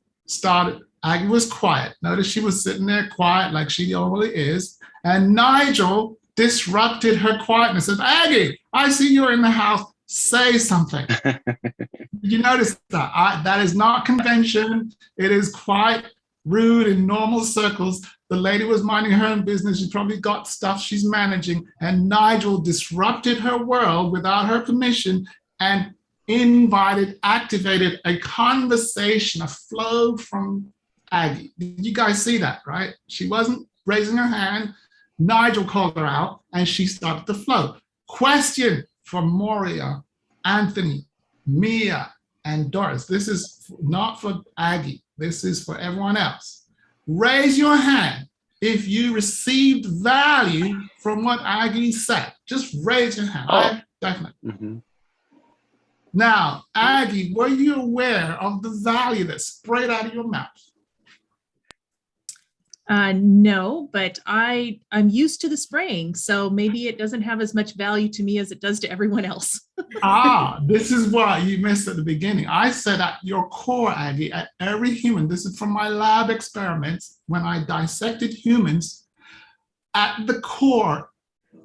was quiet. Notice she was sitting there quiet like she normally is. And Nigel disrupted her quietness. Says, Aggie, I see you're in the house. Say something. Did you notice that? That is not convention. It is quite rude in normal circles. The lady was minding her own business. She probably got stuff she's managing. And Nigel disrupted her world without her permission and activated a conversation, a flow from Aggie. Did you guys see that, right? She wasn't raising her hand. Nigel called her out and she started to flow. Question for Moria, Anthony, Mia, and Doris. This is not for Aggie. This is for everyone else. Raise your hand if you received value from what Aggie said. Just raise your hand. I definitely. Mm-hmm. Now, Aggie, were you aware of the value that sprayed out of your mouth? No, but I'm used to the spraying, so maybe it doesn't have as much value to me as it does to everyone else. This is what you missed at the beginning. I said at your core, Aggie, at every human, this is from my lab experiments, when I dissected humans, at the core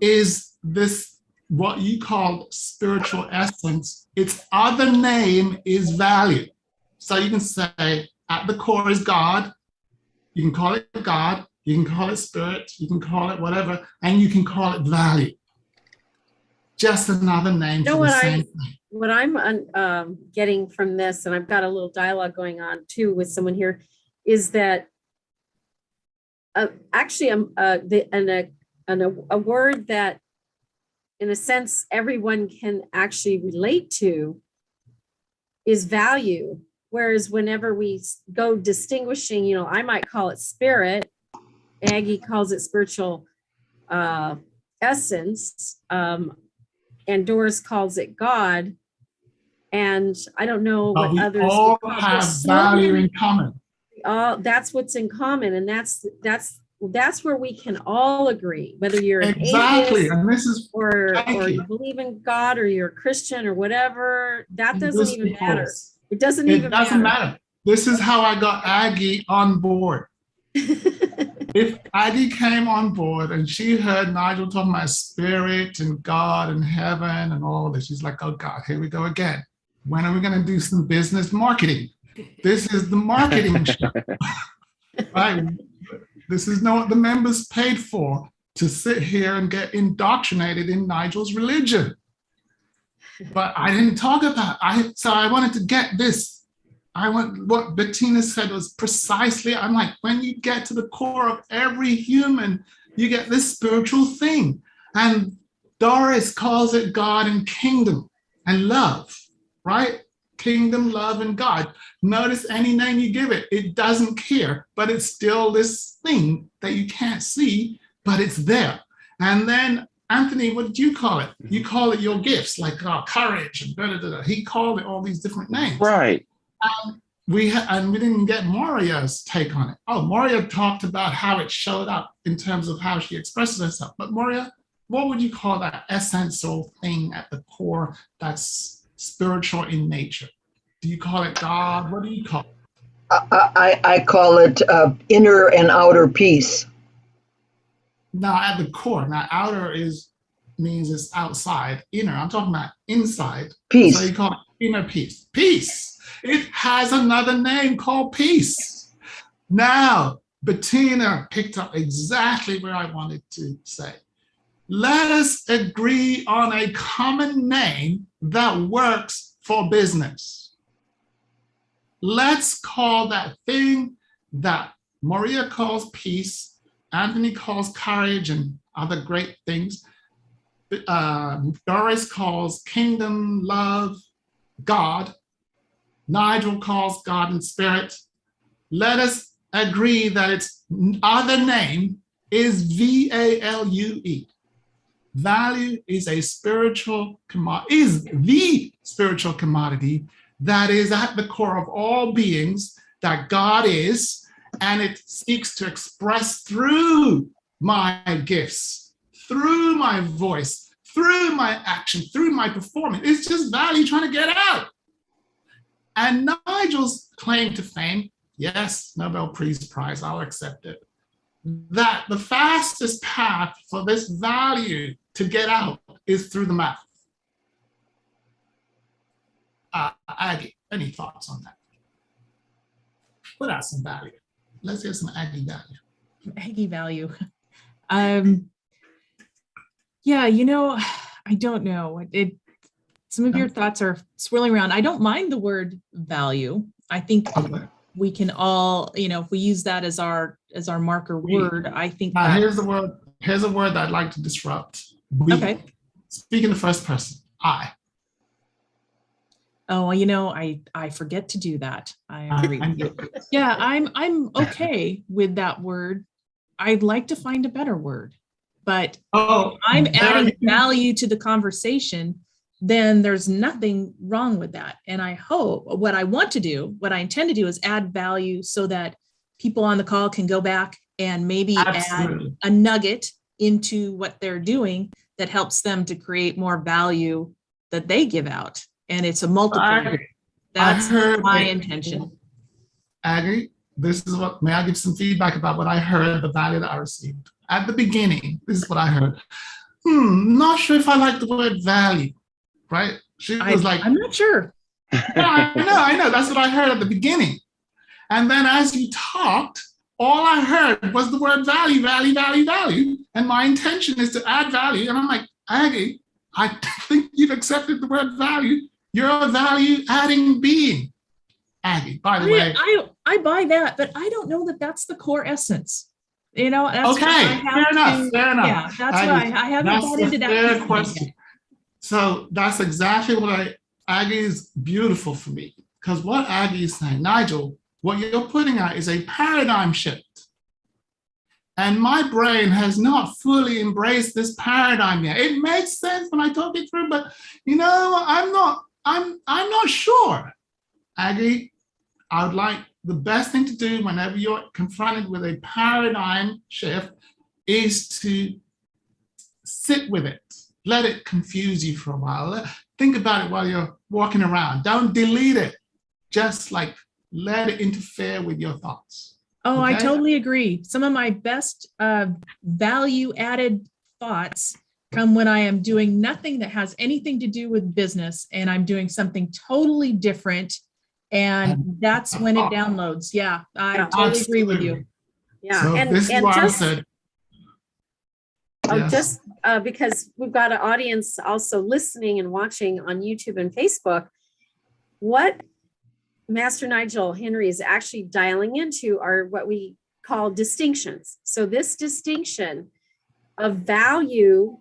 is this, what you call spiritual essence. Its other name is value. So you can say at the core is God. You can call it God, you can call it spirit, you can call it whatever, and you can call it value. Just another name for the same thing. What I'm getting from this, and I've got a little dialogue going on too with someone here, is that actually a word that in a sense everyone can actually relate to is value. Whereas whenever we go distinguishing, you know, I might call it spirit, Aggie calls it spiritual essence, and Doris calls it God. And I don't know what we others all have value in common. That's what's in common, and that's where we can all agree, whether you're an atheist, and this is or you believe in God, or you're a Christian, or whatever. That doesn't even matter. It doesn't matter. This is how I got Aggie on board. If Aggie came on board and she heard Nigel talking about spirit and God and heaven and all this, she's like, oh God, here we go again. When are we going to do some business marketing? This is the marketing show. Right? This is not what the members paid for, to sit here and get indoctrinated in Nigel's religion. But I didn't talk about so I wanted to get this. What Bettina said was precisely, I'm like, when you get to the core of every human, you get this spiritual thing. And Doris calls it God and kingdom and love, right? Kingdom, love, and God. Notice any name you give it, it doesn't care, but it's still this thing that you can't see, but it's there. And then Anthony, what did you call it? You call it your gifts, like courage and da da da. He called it all these different names. Right. We didn't get Moria's take on it. Oh, Moria talked about how it showed up in terms of how she expresses herself. But Moria, what would you call that essential thing at the core that's spiritual in nature? Do you call it God? What do you call it? I call it inner and outer peace. Now at the core, now outer means it's outside. Inner, I'm talking about inside. Peace. So you call it inner peace. Peace. It has another name called peace. Now, Bettina picked up exactly where I wanted to say. Let us agree on a common name that works for business. Let's call that thing that Maria calls peace, Anthony calls courage and other great things. Doris calls kingdom, love, God. Nigel calls God and spirit. Let us agree that its other name is value. Value is a spiritual commodity, is the spiritual commodity that is at the core of all beings, that God is, and it seeks to express through my gifts, through my voice, through my action, through my performance. It's just value trying to get out. And Nigel's claim to fame, yes, Nobel Peace Prize, I'll accept it, that the fastest path for this value to get out is through the mouth. Aggie, any thoughts on that? Put out some value. Let's hear some Aggie value. Aggie value. Yeah, I don't know. Some of your thoughts are swirling around. I don't mind the word value. I think we can all, if we use that as our marker word, I think that. Here's a word that I'd like to disrupt. Okay. Speak in the first person. I. Oh, I forget to do that. I agree with you. Yeah, I'm okay with that word. I'd like to find a better word, but I'm adding value to the conversation, then there's nothing wrong with that. And I hope what I intend to do is add value so that people on the call can go back and maybe add a nugget into what they're doing that helps them to create more value that they give out. And it's a multiplier. That's my intention. Aggie, this is may I give some feedback about what I heard, the value that I received? At the beginning, this is what I heard. Not sure if I like the word value, right? She was like, I'm not sure. I know. That's what I heard at the beginning. And then as you talked, all I heard was the word value, value, value, value. And my intention is to add value. And I'm like, Aggie, I think you've accepted the word value. You're a value-adding being. Aggie, by the way. I buy that, but I don't know that that's the core essence. That's okay, fair enough. Yeah, that's Aggie, why I haven't bought into that. Fair question. So that's exactly what Aggie is beautiful for me. Because what Aggie is saying, Nigel, what you're putting out is a paradigm shift. And my brain has not fully embraced this paradigm yet. It makes sense when I talk it through, but I'm not sure. Aggie, I would like the best thing to do whenever you're confronted with a paradigm shift is to sit with it. Let it confuse you for a while. Think about it while you're walking around. Don't delete it. Just let it interfere with your thoughts. Oh, okay? I totally agree. Some of my best value-added thoughts come when I am doing nothing that has anything to do with business and I'm doing something totally different. And that's when it downloads. Yeah, I totally agree with you. Yeah, so and this is what I said. Just because we've got an audience also listening and watching on YouTube and Facebook, what Master Nigel Henry is actually dialing into are what we call distinctions. So this distinction of value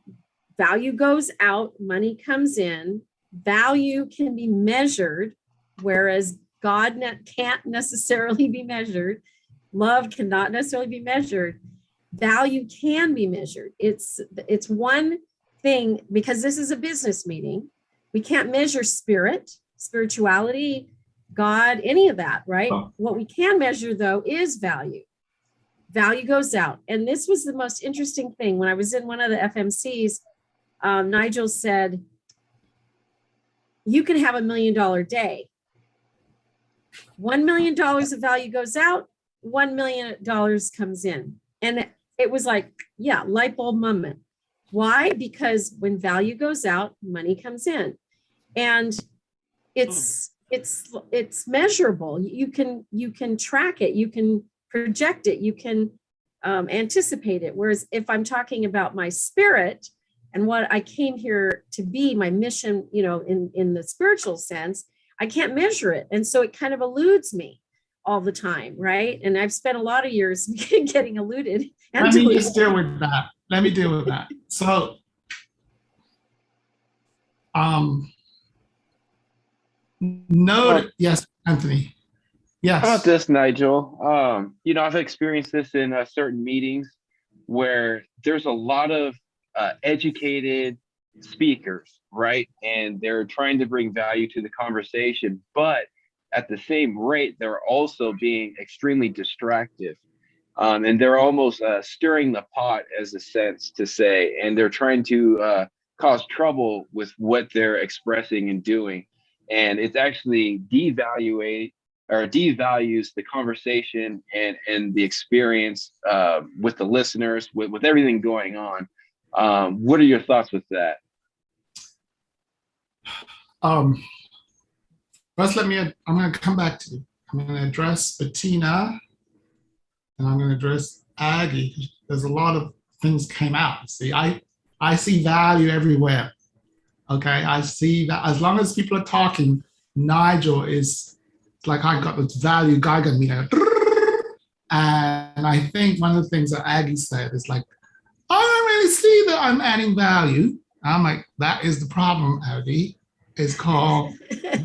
goes out, money comes in, value can be measured, whereas God can't necessarily be measured. Love cannot necessarily be measured. Value can be measured. It's one thing, because this is a business meeting. We can't measure spirituality, God, any of that, right? What we can measure, though, is value. Value goes out. And this was the most interesting thing. When I was in one of the FMCs, Nigel said, you can have $1 million day. $1 million of value goes out, $1 million comes in. And it was like, yeah, light bulb moment. Why? Because when value goes out, money comes in. And it's measurable. You can track it, you can project it, you can anticipate it. Whereas if I'm talking about my spirit and what I came here to be, my mission, in the spiritual sense, I can't measure it. And so it kind of eludes me all the time, right? And I've spent a lot of years getting eluded. Let me just deal with that. Let me deal with that. So, Noted. Yes, Anthony. Yes. About this, Nigel. I've experienced this in certain meetings where there's a lot of educated speakers, right? And they're trying to bring value to the conversation, but at the same rate, they're also being extremely distractive. And they're almost stirring the pot, as a sense to say, and they're trying to cause trouble with what they're expressing and doing. And it's actually devalues the conversation and the experience with the listeners, with everything going on. What are your thoughts with that? First, I'm going to come back to you. I'm going to address Bettina, and I'm going to address Aggie. There's a lot of things came out. See, I see value everywhere. Okay, I see that as long as people are talking, Nigel is like, I got this value Geiger meter. And I think one of the things that Aggie said is like, I don't really see that I'm adding value. I'm like, that is the problem, Aggie. It's called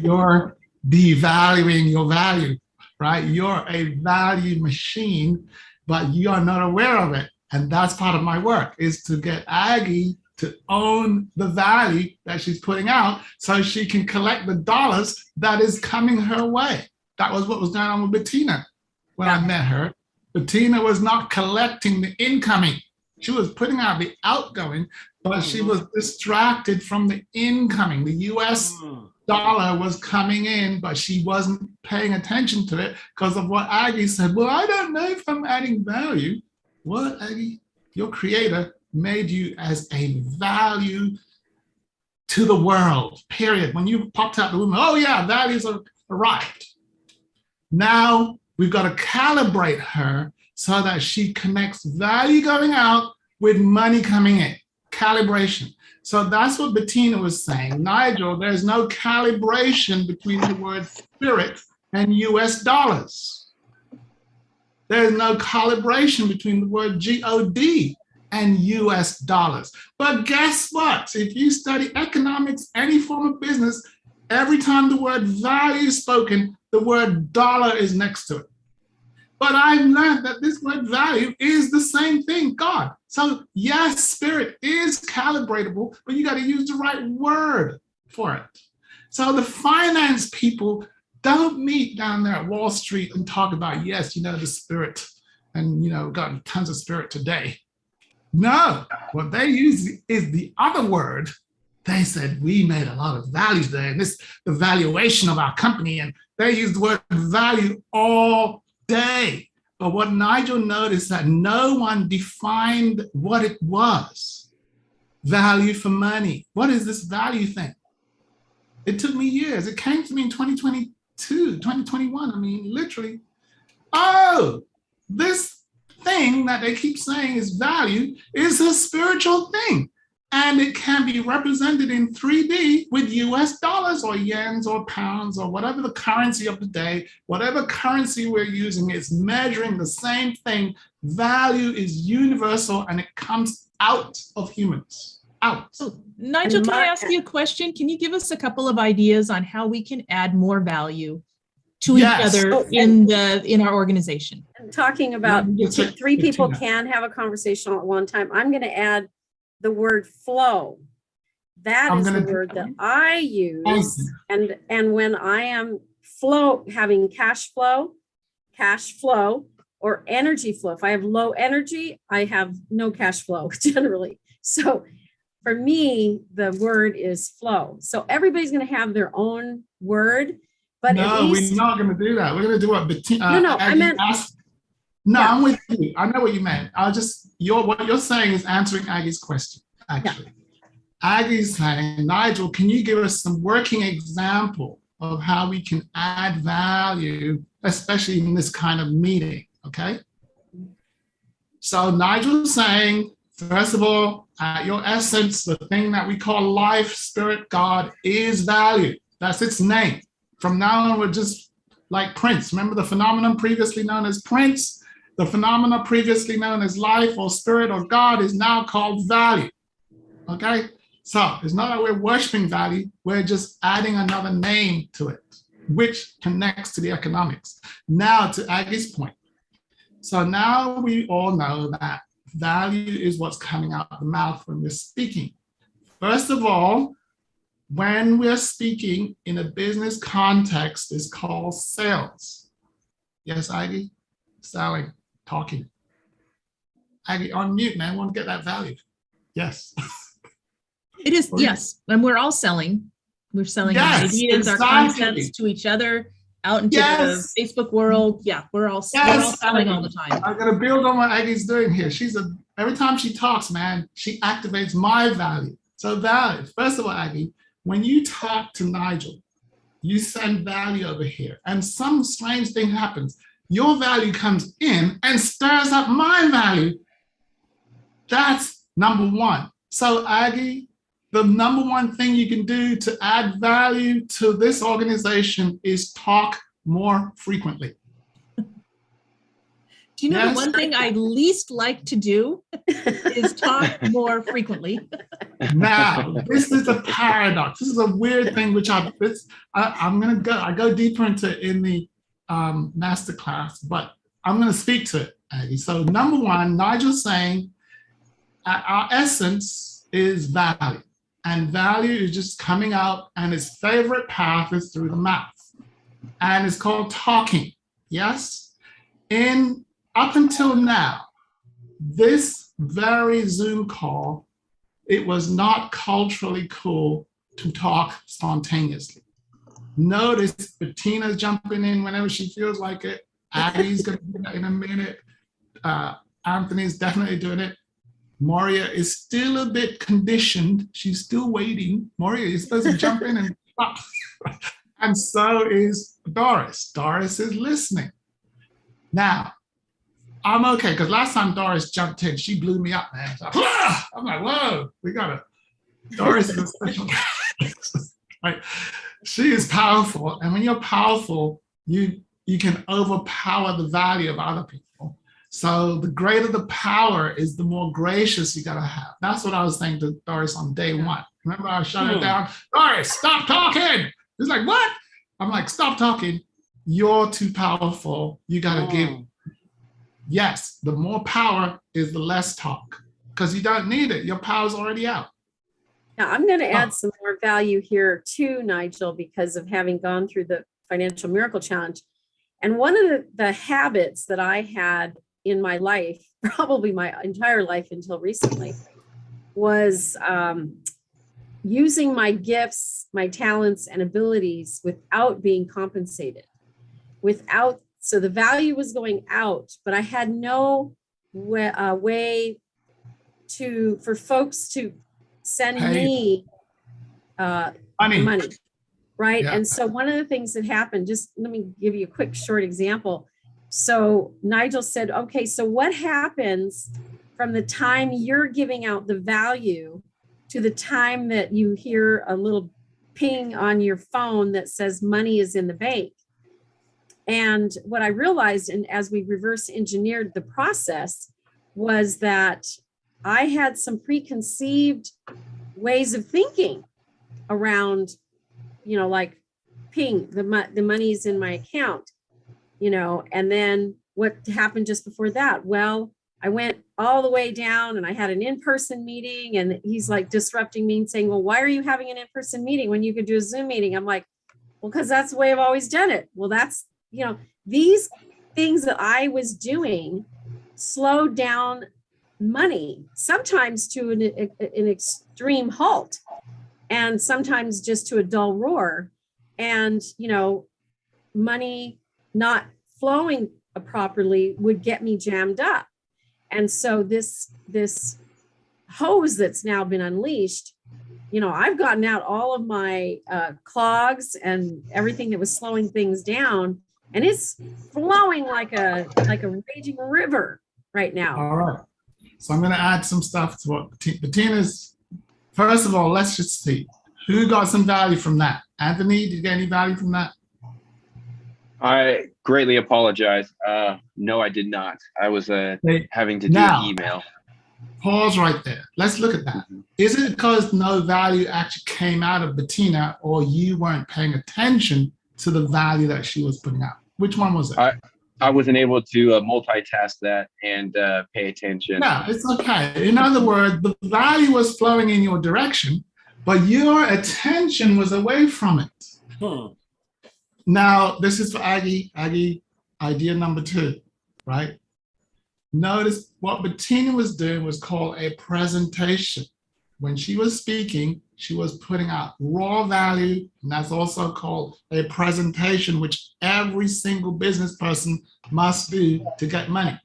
you're devaluing your value, right? You're a value machine, but you are not aware of it. And that's part of my work, is to get Aggie to own the value that she's putting out so she can collect the dollars that is coming her way. That was what was going on with Bettina when I met her. Bettina was not collecting the incoming. She was putting out the outgoing, but she was distracted from the incoming. The US dollar was coming in, but she wasn't paying attention to it because of what Aggie said. Well, I don't know if I'm adding value. What, Aggie? Your creator made you as a value to the world, period. When you popped out the womb, oh yeah, values are arrived. Now we've got to calibrate her so that she connects value going out with money coming in. Calibration. So that's what Bettina was saying. Nigel, there's no calibration between the word spirit and US dollars. There's no calibration between the word GOD and US dollars. But guess what? If you study economics, any form of business, every time the word value is spoken, the word dollar is next to it. But I've learned that this word value is the same thing, God. So yes, spirit is calibratable, but you got to use the right word for it. So the finance people don't meet down there at Wall Street and talk about, yes, the spirit, and, got tons of spirit today. No, what they use is the other word. They said, we made a lot of value today, and this the valuation of our company, and they use the word value all day. But what Nigel noticed that no one defined what it was. Value for money. What is this value thing? It took me years. It came to me in 2022, 2021. I mean, literally, this thing that they keep saying is value is a spiritual thing. And it can be represented in 3D with US dollars or yens or pounds or whatever the currency of the day, whatever currency we're using is measuring the same thing. Value is universal and it comes out of humans. Out. So, Nigel, can I ask you a question? Can you give us a couple of ideas on how we can add more value to each other in our organization? Talking about three people can have a conversation at one time. I'm going to add the word flow. That is the word that I use. And when I am having cash flow, or energy flow. If I have low energy, I have no cash flow generally. So for me, the word is flow. So everybody's going to have their own word, but no, we're not going to do that. We're going to do what Bettina. I meant. I'm with you. I know what you meant. What you're saying is answering Aggie's question, actually. Yeah. Aggie's saying, Nigel, can you give us some working example of how we can add value, especially in this kind of meeting, okay? So Nigel's saying, first of all, your essence, the thing that we call life, spirit, God, is value. That's its name. From now on, we're just like Prince. Remember the phenomenon previously known as Prince? The phenomena previously known as life or spirit or God is now called value, okay? So it's not that we're worshiping value, we're just adding another name to it, which connects to the economics. Now to Aggie's point. So now we all know that value is what's coming out of the mouth when we're speaking. First of all, when we're speaking in a business context, it's called sales. Yes, Aggie? Selling, talking. Aggie, on mute, man. I want to get that value. Yes. It is, yes. And we're all selling. We're selling our Yes, ideas, our exactly. concepts to each other, out into Yes. the Facebook world. Yeah, we're all Yes, selling all the time. I'm gonna build on what Aggie's doing here. Every time she talks, man, she activates my value. So value. First of all, Aggie, when you talk to Nigel, you send value over here, and some strange thing happens. Your value comes in and stirs up my value. That's number one. So Aggie, the number one thing you can do to add value to this organization is talk more frequently. Do you know Yes. the one thing I least like to do is talk more frequently? Now, this is a paradox. This is a weird thing, which I go deeper into it in the masterclass, but I'm going to speak to it, Aggie. So number one, Nigel's saying our essence is value, and value is just coming out, and his favorite path is through the mouth, and it's called talking. Yes, up until now, this very Zoom call, it was not culturally cool to talk spontaneously. Notice Bettina's jumping in whenever she feels like it. Aggie's going to do that in a minute. Anthony's definitely doing it. Moria is still a bit conditioned. She's still waiting. Moria is supposed to jump in and stop. And so is Doris. Doris is listening. Now, I'm okay, because last time Doris jumped in, she blew me up, man. So, I'm like, whoa, Doris is a special right? She is powerful. And when you're powerful, you can overpower the value of other people. So the greater the power is, the more gracious you gotta have. That's what I was saying to Doris on day one. Remember, I shut her down. Doris, stop talking. She's like, what? I'm like, stop talking. You're too powerful. You gotta give. Yes, the more power is the less talk, because you don't need it. Your power's already out. Now, I'm going to add some more value here too, Nigel, because of having gone through the Financial Miracle Challenge. And one of the habits that I had in my life, probably my entire life until recently, was using my gifts, my talents, and abilities without being compensated. So the value was going out, but I had no way for folks to send me money, right? Yeah. And so one of the things that happened, just let me give you a quick short example. So Nigel said, okay, so what happens from the time you're giving out the value to the time that you hear a little ping on your phone that says money is in the bank? And what I realized, and as we reverse engineered the process, was that I had some preconceived ways of thinking around, like ping, the money's in my account, and then what happened just before that? Well, I went all the way down and I had an in-person meeting, and he's like disrupting me and saying, well, why are you having an in-person meeting when you could do a Zoom meeting? I'm like, well, because that's the way I've always done it. Well, that's, these things that I was doing slowed down money, sometimes to an extreme halt, and sometimes just to a dull roar. And, money not flowing properly would get me jammed up. And so this hose that's now been unleashed, I've gotten out all of my clogs and everything that was slowing things down, and it's flowing like a raging river right now. All right. So I'm going to add some stuff to what Bettina's. First of all, let's just see who got some value from that. Anthony, did you get any value from that? I greatly apologize. No, I did not. I was having to do email. Pause right there. Let's look at that. Is it because no value actually came out of Bettina, or you weren't paying attention to the value that she was putting out? Which one was it? I wasn't able to multitask that and pay attention. No, it's okay. In other words, the value was flowing in your direction, but your attention was away from it. Now, this is for Aggie. Aggie, idea number 2, right? Notice what Bettina was doing was called a presentation. When she was speaking, she was putting out raw value, and that's also called a presentation, which every single business person must do to get money.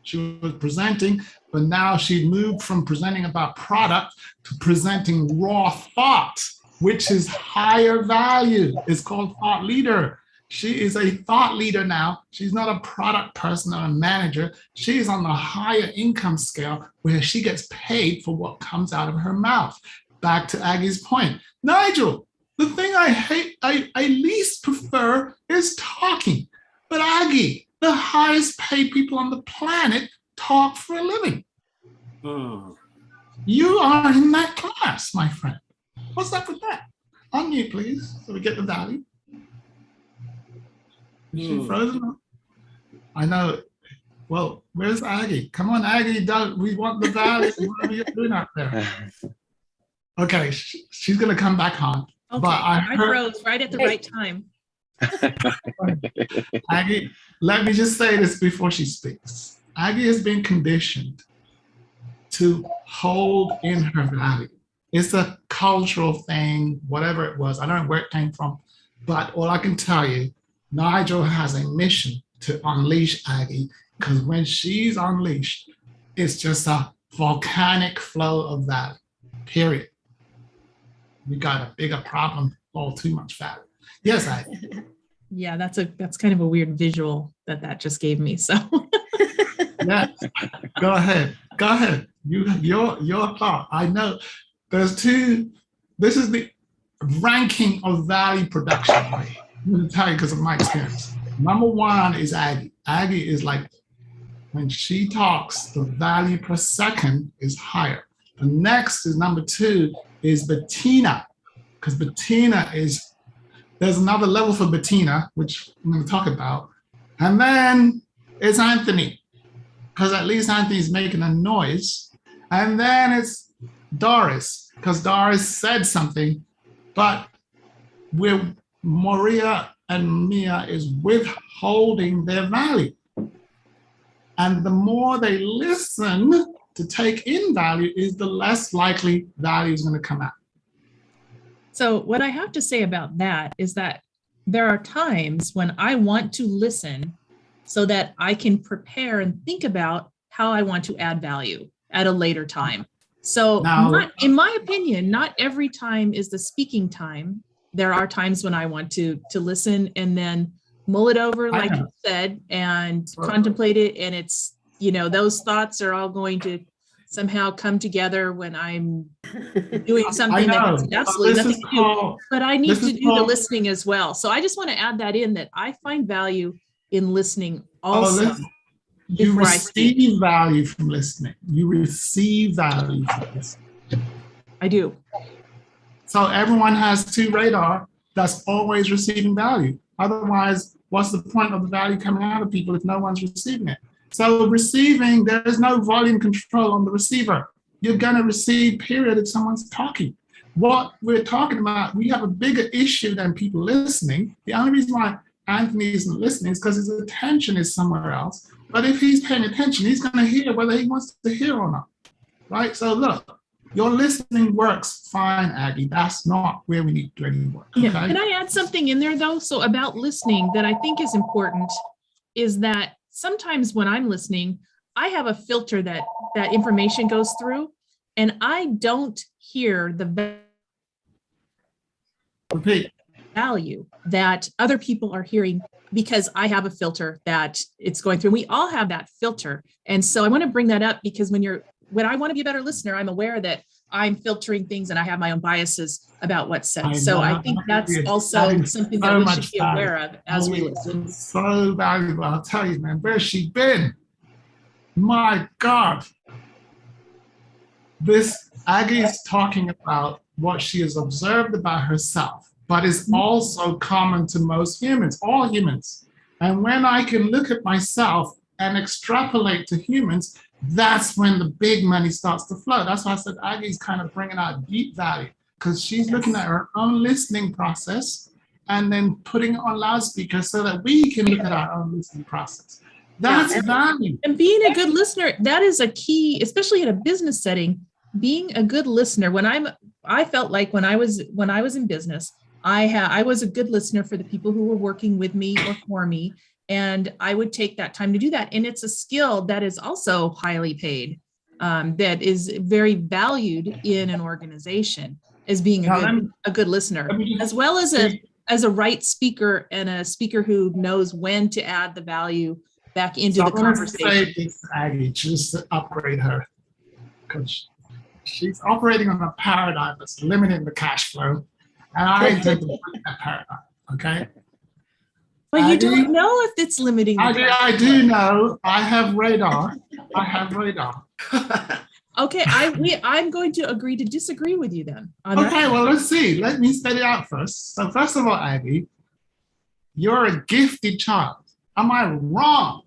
She was presenting, but now she moved from presenting about product to presenting raw thought, which is higher value. It's called thought leader. She is a thought leader now. She's not a product person or a manager. She's on the higher income scale where she gets paid for what comes out of her mouth. Back to Aggie's point. Nigel, the thing I least prefer is talking. But Aggie, the highest paid people on the planet talk for a living. You are in that class, my friend. What's up with that? Unmute, please, so we get the value. Is she frozen? I know. Well, where's Aggie? Come on, Aggie, we want the value. What are you doing out there? Okay, she's going to come back on. Okay, but I froze right at the right time. Aggie, let me just say this before she speaks. Aggie has been conditioned to hold in her value. It's a cultural thing, whatever it was. I don't know where it came from, but all I can tell you, Nigel has a mission to unleash Aggie, because when she's unleashed, it's just a volcanic flow of value, period. We got a bigger problem, all too much value. Yes, Aggie. Yeah, that's kind of a weird visual that just gave me. So yeah, go ahead. Your thought. I know there's 2. This is the ranking of value production. I'm going to tell you because of my experience. Number 1 is Aggie. Aggie is like, when she talks, the value per second is higher. The next is number 2 is Bettina, because Bettina is, there's another level for Bettina, which I'm going to talk about. And then it's Anthony, because at least Anthony's making a noise. And then it's Doris, because Doris said something, but we're Maria and Mia is withholding their value. And the more they listen to take in value, is the less likely value is going to come out. So what I have to say about that is that there are times when I want to listen so that I can prepare and think about how I want to add value at a later time. So in my opinion, not every time is the speaking time. There are times when I want to listen and then mull it over, like you said, and contemplate it. And it's, those thoughts are all going to somehow come together when I'm doing something that has absolutely nothing to do. But I need to do the listening as well. So I just want to add that in, that I find value in listening also. You receive value from listening. You receive value from listening. I do. So everyone has 2 radar that's always receiving value. Otherwise, what's the point of the value coming out of people if no one's receiving it? So receiving, there is no volume control on the receiver. You're going to receive, period, if someone's talking. What we're talking about, we have a bigger issue than people listening. The only reason why Anthony isn't listening is because his attention is somewhere else. But if he's paying attention, he's going to hear whether he wants to hear or not, right? So look, your listening works fine, Aggie. That's not where we need to do any work. Okay? Yeah. Can I add something in there, though? So about listening that I think is important is that sometimes when I'm listening, I have a filter that information goes through, and I don't hear the value that other people are hearing because I have a filter that it's going through. We all have that filter. And so I want to bring that up because when I want to be a better listener, I'm aware that I'm filtering things and I have my own biases about what's said. So I think that's also something that we should be aware of as we listen. It's so valuable. I'll tell you, man, where's she been? My God. this Aggie is talking about what she has observed about herself, but is also common to most humans, all humans. And when I can look at myself and extrapolate to humans, that's when the big money starts to flow. That's why I said Aggie's kind of bringing out deep value, because she's looking at her own listening process and then putting it on loudspeaker so that we can look at our own listening process. That's value. And being a good listener, that is a key, especially in a business setting. Being a good listener. I felt like when I was in business, I was a good listener for the people who were working with me or for me, and I would take that time to do that. And it's a skill that is also highly paid, that is very valued in an organization as being a good listener, as well as a right speaker and a speaker who knows when to add the value back into the conversation. Aggie, just to upgrade her, because she's operating on a paradigm that's limiting the cash flow, and I intend to break that paradigm. Okay. But Aggie, you don't know if it's limiting. I do know. I have radar. Okay, I'm going to agree to disagree with you then. Okay, well, let's see. Let me set it out first. So first of all, Aggie, you're a gifted child. Am I wrong?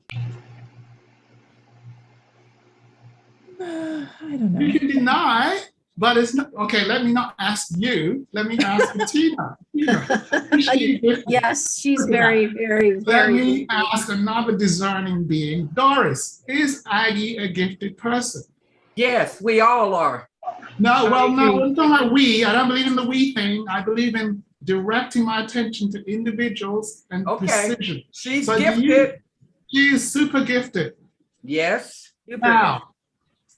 I don't know. You can deny, but it's not. Okay, let me not ask you. Let me ask Bettina. Yes, she's very, very, Let very. me ask another discerning being. Doris, is Aggie a gifted person? Yes, we all are. No, well, no, I'm talking about we. I don't believe in the we thing. I believe in directing my attention to individuals and precision. She's gifted. She is super gifted. Yes. Now,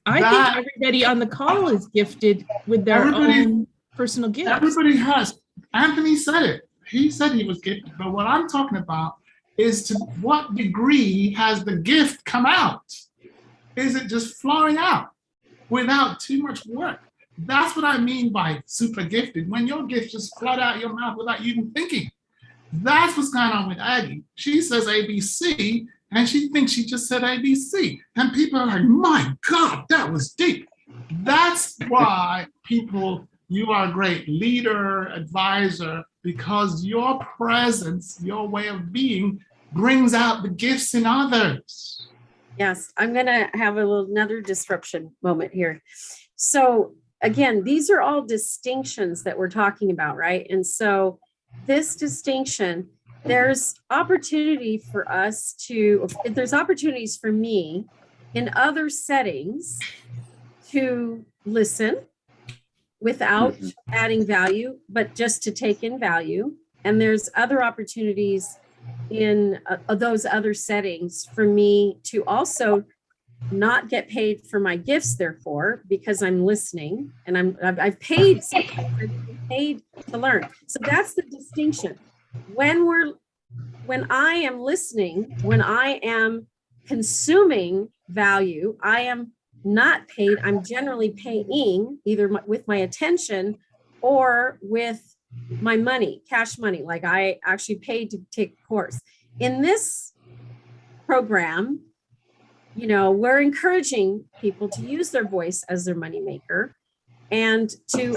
I think everybody on the call is gifted with their own personal gifts. Everybody has. Anthony said it. He said he was gifted. But what I'm talking about is to what degree has the gift come out? Is it just flowing out without too much work? That's what I mean by super gifted. When your gift just flood out your mouth without you even thinking. That's what's going on with Aggie. She says ABC, and she thinks she just said ABC. And people are like, my God, that was deep. That's why you are a great leader, advisor, because your presence, your way of being brings out the gifts in others. Yes, I'm going to have another disruption moment here. So again, these are all distinctions that we're talking about, right? And so this distinction, there's opportunity for us there's opportunities for me in other settings to listen without adding value, but just to take in value. And there's other opportunities in those other settings for me to also not get paid for my gifts, therefore, because I'm listening and I've paid to learn. So that's the distinction. When I am listening, when I am consuming value, I am not paid. I'm generally paying either with my attention or with my money, cash money. Like I actually paid to take a course. In this program, we're encouraging people to use their voice as their money maker and to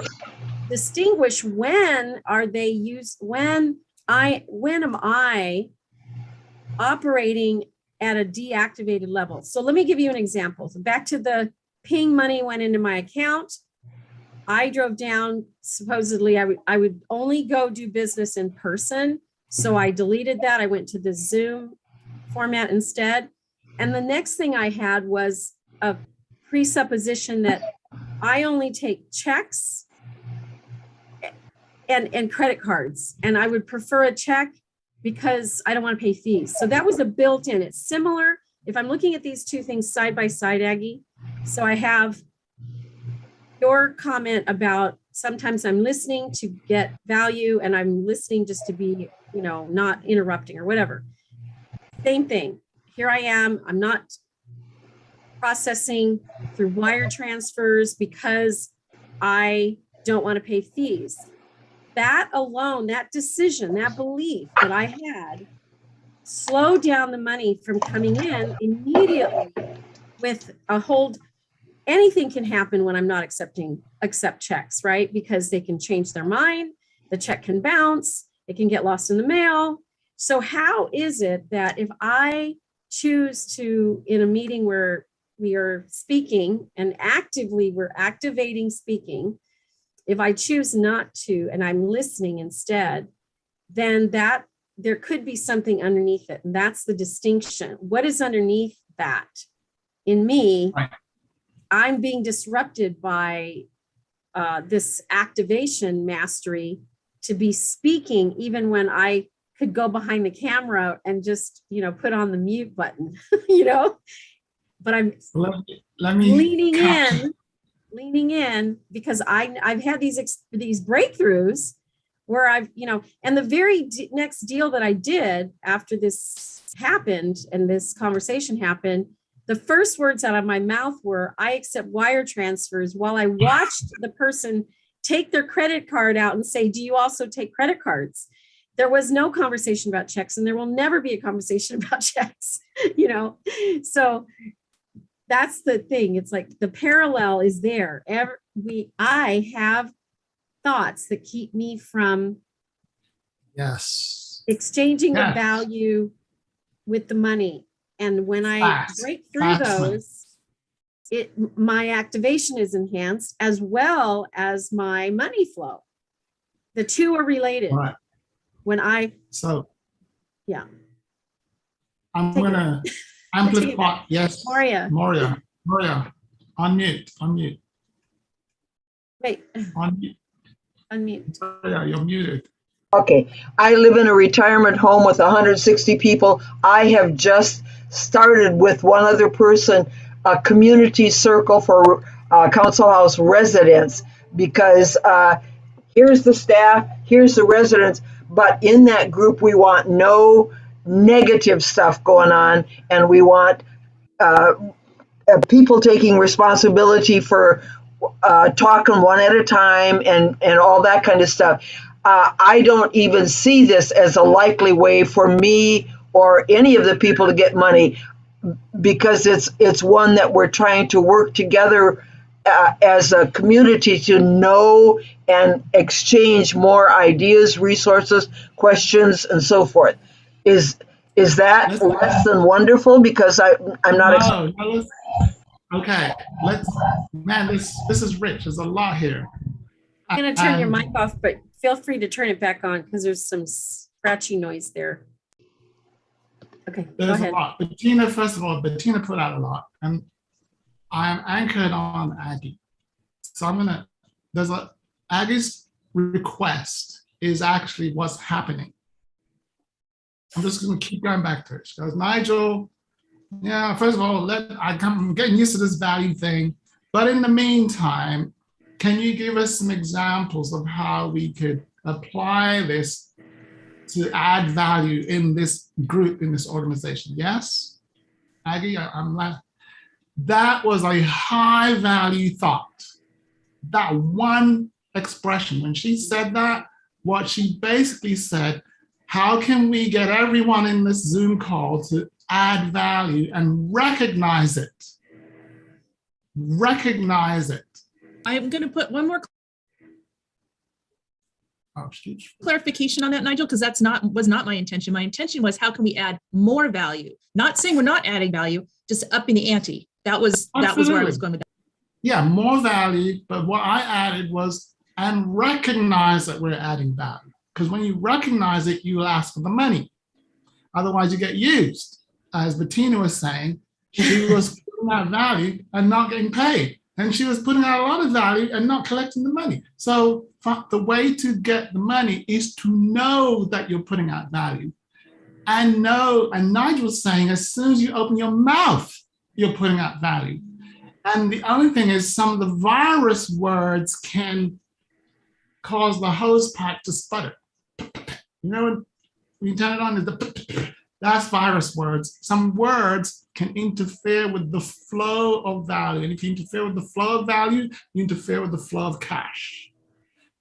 distinguish when am I operating at a deactivated level. So let me give you an example. So back to the ping money went into my account. I drove down, supposedly I would only go do business in person. So I deleted that. I went to the Zoom format instead. And the next thing I had was a presupposition that I only take checks and credit cards. And I would prefer a check because I don't want to pay fees. So that was a built-in. It's similar. If I'm looking at these two things side by side, Aggie, so I have your comment about sometimes I'm listening to get value and I'm listening just to be, not interrupting or whatever. Same thing. Here I am. I'm not processing through wire transfers because I don't want to pay fees. That alone, that decision, that belief that I had slowed down the money from coming in immediately with a hold. anything can happen when I'm not accept checks, right? Because they can change their mind, the check can bounce, it can get lost in the mail. So how is it that if I choose to, in a meeting where we are speaking and actively we're activating speaking, if I choose not to and I'm listening instead, then that there could be something underneath it. And that's the distinction. What is underneath that? In me, Right. I'm being disrupted by this activation mastery to be speaking even when I could go behind the camera and just, put on the mute button, but I'm let me leaning in because I've had these breakthroughs where and the very next deal that I did after this happened and this conversation happened, the first words out of my mouth were, I accept wire transfers, while I watched the person take their credit card out and say, do you also take credit cards? There was no conversation about checks, and there will never be a conversation about checks, So that's the thing. It's like the parallel is there. I have thoughts that keep me from exchanging the value with the money. And when I break through those, my activation is enhanced as well as my money flow. The two are related. Right. I'm gonna amplify. Yes, Moria, unmute. Wait. Unmute. Moria, you're muted. Okay, I live in a retirement home with 160 people. I have just started with one other person, a community circle for council house residents, because here's the staff, here's the residents, but in that group we want no negative stuff going on, and we want people taking responsibility for talking one at a time and all that kind of stuff. I don't even see this as a likely way for me or any of the people to get money, because it's one that we're trying to work together as a community to know and exchange more ideas, resources, questions, and so forth. Is that less than wonderful? Because I'm not. No, okay, this is rich. There's a lot here. I'm going to turn your mic off, but feel free to turn it back on because there's some scratchy noise there. Okay, there's a lot. Bettina put out a lot, and I'm anchored on Aggie. So Aggie's request is actually what's happening. I'm just going to keep going back to it. She goes, Nigel, yeah, first of all, I'm getting used to this value thing. But in the meantime, can you give us some examples of how we could apply this to add value in this group, in this organization? Yes? Aggie, I'm like, that was a high value thought. That one expression, when she said that, what she basically said, how can we get everyone in this Zoom call to add value and recognize it? Recognize it. I'm going to put one more clarification on that, Nigel, because was not my intention. My intention was, how can we add more value? Not saying we're not adding value, just upping the ante. That was where I was going with that. Yeah, more value, but what I added was, and recognize that we're adding value. Because when you recognize it, you will ask for the money. Otherwise, you get used. As Bettina was saying, she was putting out value and not getting paid. And she was putting out a lot of value and not collecting the money. So the way to get the money is to know that you're putting out value. And Nigel was saying, as soon as you open your mouth, you're putting out value. And the only thing is, some of the virus words can cause the hose pipe to sputter. You know, when you turn it on, that's virus words. Some words can interfere with the flow of value. And if you interfere with the flow of value, you interfere with the flow of cash.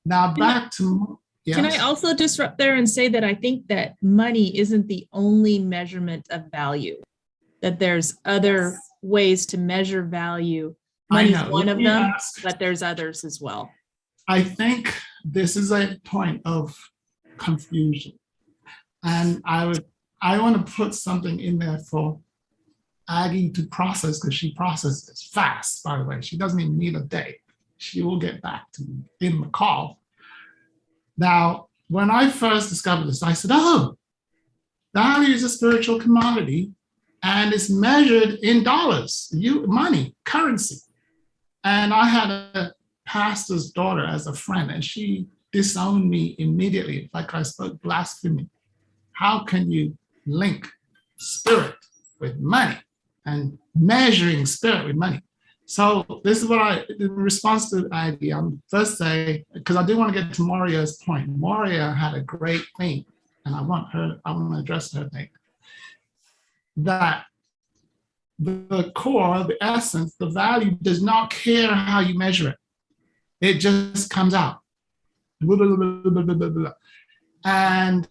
Now back to, yes. Can I also disrupt there and say that I think that money isn't the only measurement of value, that there's other ways to measure value Money's know. one Let of me them, ask- but there's others as well. I think this is a point of confusion. And I want to put something in there for Aggie to process, because she processes fast, by the way. She doesn't even need a day. She will get back to me in the call. Now, when I first discovered this, I said, oh, value is a spiritual commodity and it's measured in dollars, money, currency. And I had a pastor's daughter as a friend, and she disowned me immediately, like I spoke blasphemy. How can you link spirit with money and measuring spirit with money? So this is what in response to Aggie, I'm first say, because I do want to get to Moria's point. Moria had a great thing, and I want to address her thing, that the core, the essence, the value does not care how you measure it. It just comes out. And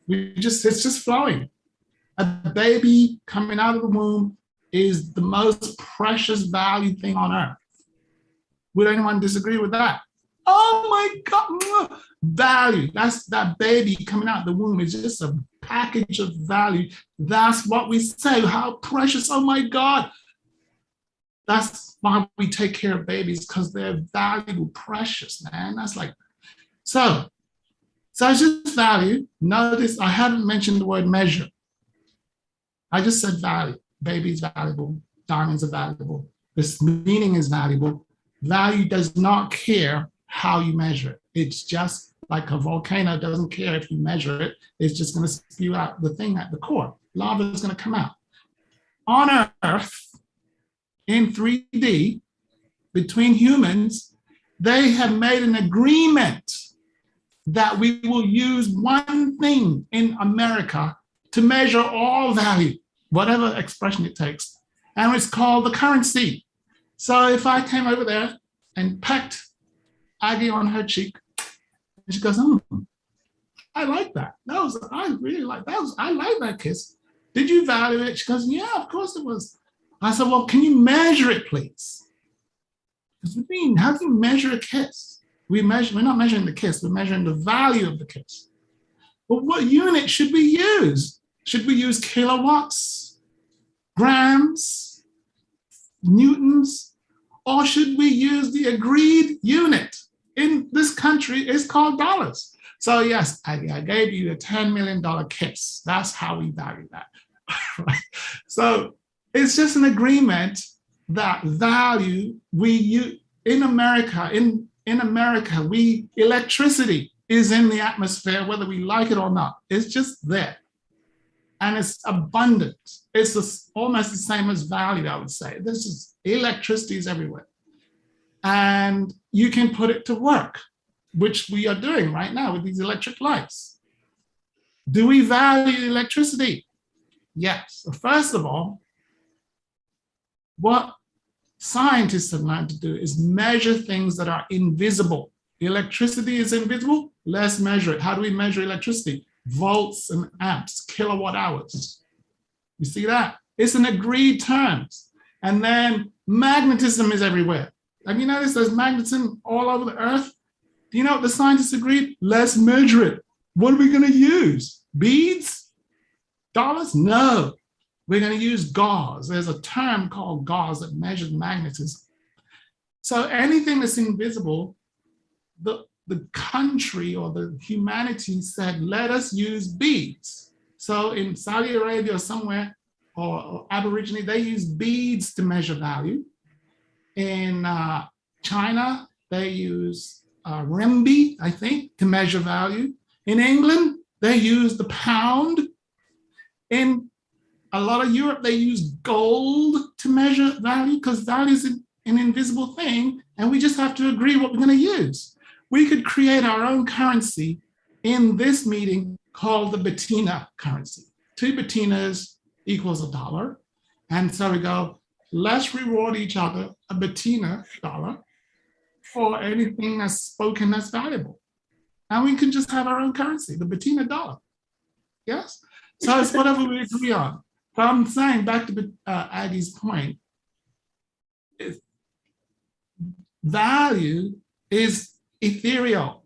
it's just flowing. A baby coming out of the womb is the most precious valued thing on earth. Would anyone disagree with that? Oh my God, value. That's that baby coming out of the womb is just a package of value. That's what we say, how precious, oh my God. That's why we take care of babies, because they're valuable, precious, man. That's like, so it's just value. Notice I haven't mentioned the word measure. I just said value. Baby's valuable, diamonds are valuable, this meaning is valuable. Value does not care how you measure it. It's just like a volcano doesn't care if you measure it. It's just going to spew out the thing at the core. Lava is going to come out. On Earth, in 3D, between humans, they have made an agreement that we will use one thing in America to measure all value, whatever expression it takes. And it's called the currency. So if I came over there and pecked Aggie on her cheek, and she goes, I like that. I really like that. I like that kiss. Did you value it? She goes, yeah, of course it was. I said, well, can you measure it, please? Because how do you measure a kiss? We're not measuring the kiss, we're measuring the value of the kiss. But what unit should we use? Should we use kilowatts, grams, newtons, or should we use the agreed unit? In this country, it's called dollars. So yes, I gave you a $10 million kiss. That's how we value that. So it's just an agreement that value in America, electricity is in the atmosphere, whether we like it or not. It's just there. And it's abundant. It's almost the same as value, I would say. Electricity is everywhere. And you can put it to work, which we are doing right now with these electric lights. Do we value electricity? Yes. So first of all, what scientists have learned to do is measure things that are invisible. Electricity is invisible. Let's measure it. How do we measure electricity? Volts and amps, kilowatt hours. You see that? It's an agreed terms. And then magnetism is everywhere. Have you noticed there's magnetism all over the earth? Do you know what the scientists agreed? Let's measure it. What are we going to use? Beads? Dollars? No. We're going to use gauze. There's a term called gauze that measures magnetism. So anything that's invisible, the country or the humanity said, let us use beads. So in Saudi Arabia or somewhere, or Aborigine, they use beads to measure value. In China, they use renminbi, I think, to measure value. In England, they use the pound. In a lot of Europe, they use gold to measure value, because value is an invisible thing, and we just have to agree what we're going to use. We could create our own currency in this meeting called the Bettina currency. 2 Bettinas equals $1. And so we go, let's reward each other a Bettina dollar for anything that's spoken that's valuable. And we can just have our own currency, the Bettina dollar. Yes? So it's whatever we agree on. But I'm saying, back to Aggie's point, value is ethereal.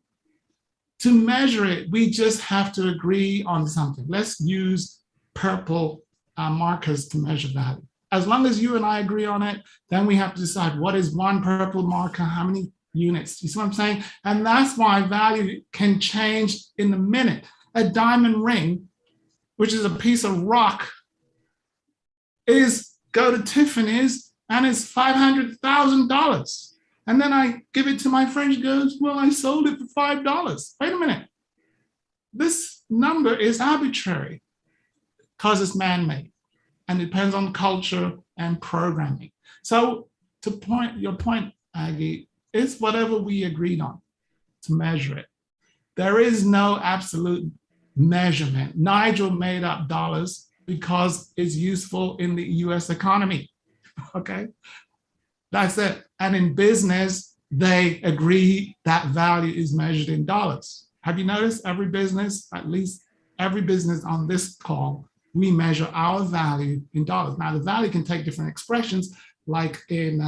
To measure it, we just have to agree on something. Let's use purple markers to measure value. As long as you and I agree on it, then we have to decide what is one purple marker, how many units. You see what I'm saying? And that's why value can change in a minute. A diamond ring, which is a piece of rock, go to Tiffany's and it's $500,000. And then I give it to my friend, she goes, well, I sold it for $5. Wait a minute. This number is arbitrary because it's man-made and depends on culture and programming. So your point, Aggie, it's whatever we agreed on to measure it. There is no absolute measurement. Nigel made up dollars because it's useful in the US economy, okay? That's it. And in business, they agree that value is measured in dollars. Have you noticed every business, at least every business on this call, we measure our value in dollars. Now, the value can take different expressions, like in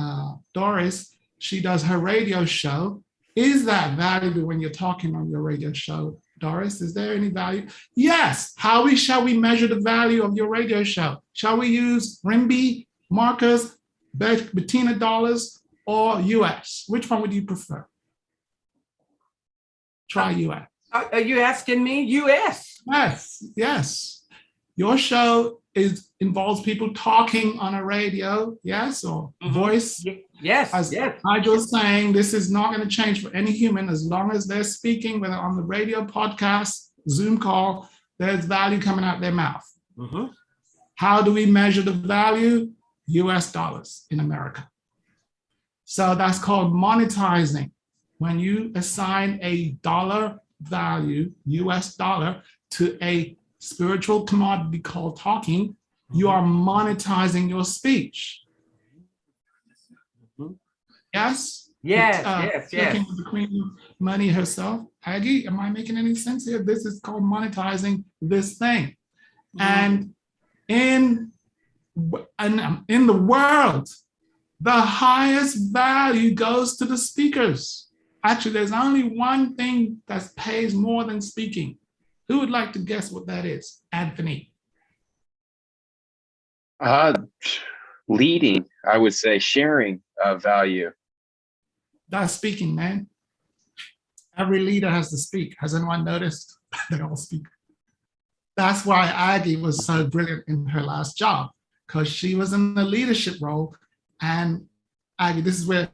Doris, she does her radio show. Is that valuable when you're talking on your radio show? Doris, is there any value? Yes. How shall we measure the value of your radio show? Shall we use RMB markers, Bettina dollars, or US? Which one would you prefer? Try US. Are you asking me? US? Yes, yes. Your show involves people talking on a radio, yes, or voice. Yes, As yes. Nigel's saying, this is not going to change for any human as long as they're speaking, whether on the radio, podcast, Zoom call, there's value coming out their mouth. How do we measure the value? US dollars in America. So that's called monetizing. When you assign a dollar value, US dollar, to a spiritual commodity called talking, you are monetizing your speech. Yes? Yes, yes. The Queen of Money herself. Aggie, am I making any sense here? This is called monetizing this thing. And in the world, the highest value goes to the speakers. Actually, there's only one thing that pays more than speaking. Who would like to guess what that is? Anthony. Leading, I would say, sharing value. That's speaking, man. Every leader has to speak. Has anyone noticed? They all speak. That's why Aggie was so brilliant in her last job, because she was in a leadership role. And Aggie, this is where,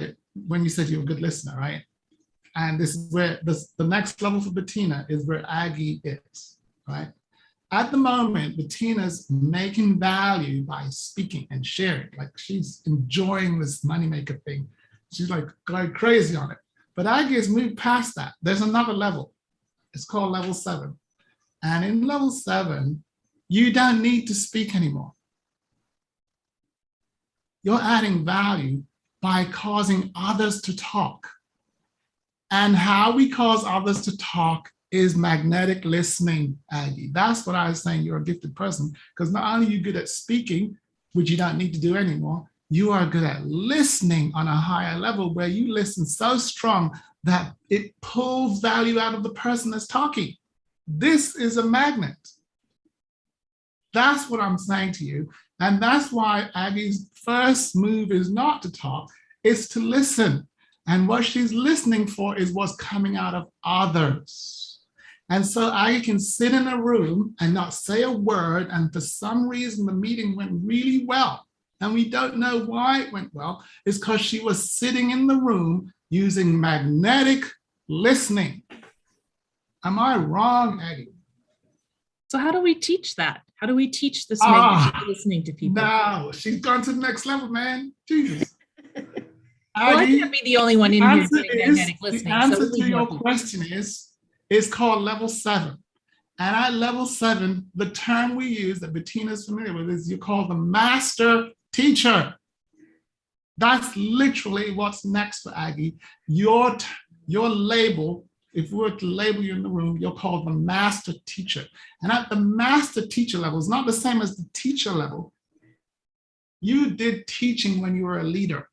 when you said you're a good listener, right? And this is where the next level for Bettina is where Aggie is, right? At the moment, Bettina's making value by speaking and sharing. Like, she's enjoying this moneymaker thing. She's like going crazy on it. But Aggie has moved past that. There's another level. It's called level 7. And in level 7, you don't need to speak anymore. You're adding value by causing others to talk. And how we cause others to talk is magnetic listening, Aggie. That's what I was saying, you're a gifted person, because not only are you good at speaking, which you don't need to do anymore, you are good at listening on a higher level where you listen so strong that it pulls value out of the person that's talking. This is a magnet. That's what I'm saying to you. And that's why Aggie's first move is not to talk, it's to listen. And what she's listening for is what's coming out of others. And so Aggie can sit in a room and not say a word, and for some reason the meeting went really well. And we don't know why it went well. It's because she was sitting in the room using magnetic listening. Am I wrong, Aggie? So how do we teach that? How do we teach this magnetic listening to people? No, she's gone to the next level, man. Jesus. Well, I can't be the only one in here doing magnetic listening. The answer to your question is, it's called level 7. And at level 7, the term we use that Bettina is familiar with is you call the master teacher. That's literally what's next for Aggie. Your label, if we were to label you in the room, you're called the master teacher. And at the master teacher level, it's not the same as the teacher level. You did teaching when you were a leader.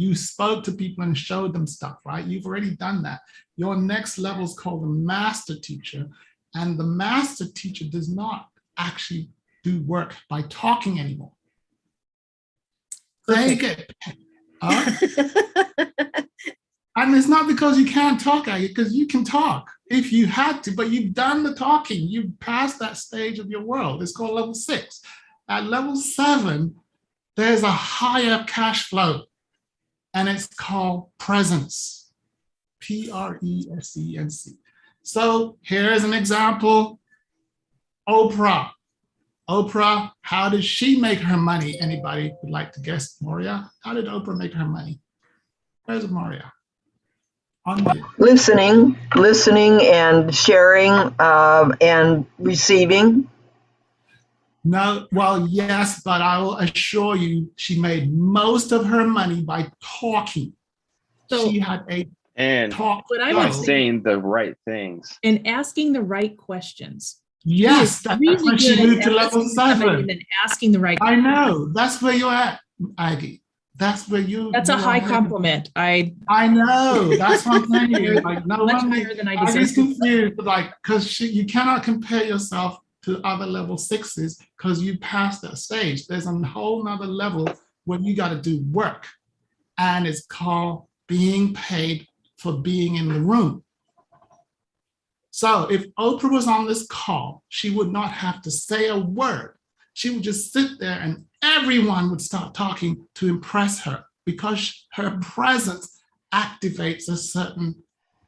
You spoke to people and showed them stuff, right? You've already done that. Your next level is called the master teacher. And the master teacher does not actually do work by talking anymore. They get and it's not because you can't talk, because you can talk if you had to, but you've done the talking. You've passed that stage of your world. It's called level 6. At level 7, there's a higher cash flow, and it's called presence. Presence. So here's an example. Oprah. Oprah, how did she make her money? Anybody would like to guess, Moria? How did Oprah make her money? Where's Moria? Listening and sharing and receiving. No, well, yes, but I will assure you, she made most of her money by talking. So, she had a and talk. saying the right things and asking the right questions. Yes, that's really when she good moved at to level listening to somebody 7. and then asking the right I questions. know. That's where you're at, Aggie. That's where you. That's a high compliment. I know. That's what I'm saying to you. Like, no much one. higher than I I was deserve. confused, like, because you cannot compare yourself to other level 6s because you passed that stage. There's a whole nother level where you got to do work, and it's called being paid for being in the room. So if Oprah was on this call, she would not have to say a word. She would just sit there and everyone would start talking to impress her because her presence activates a certain,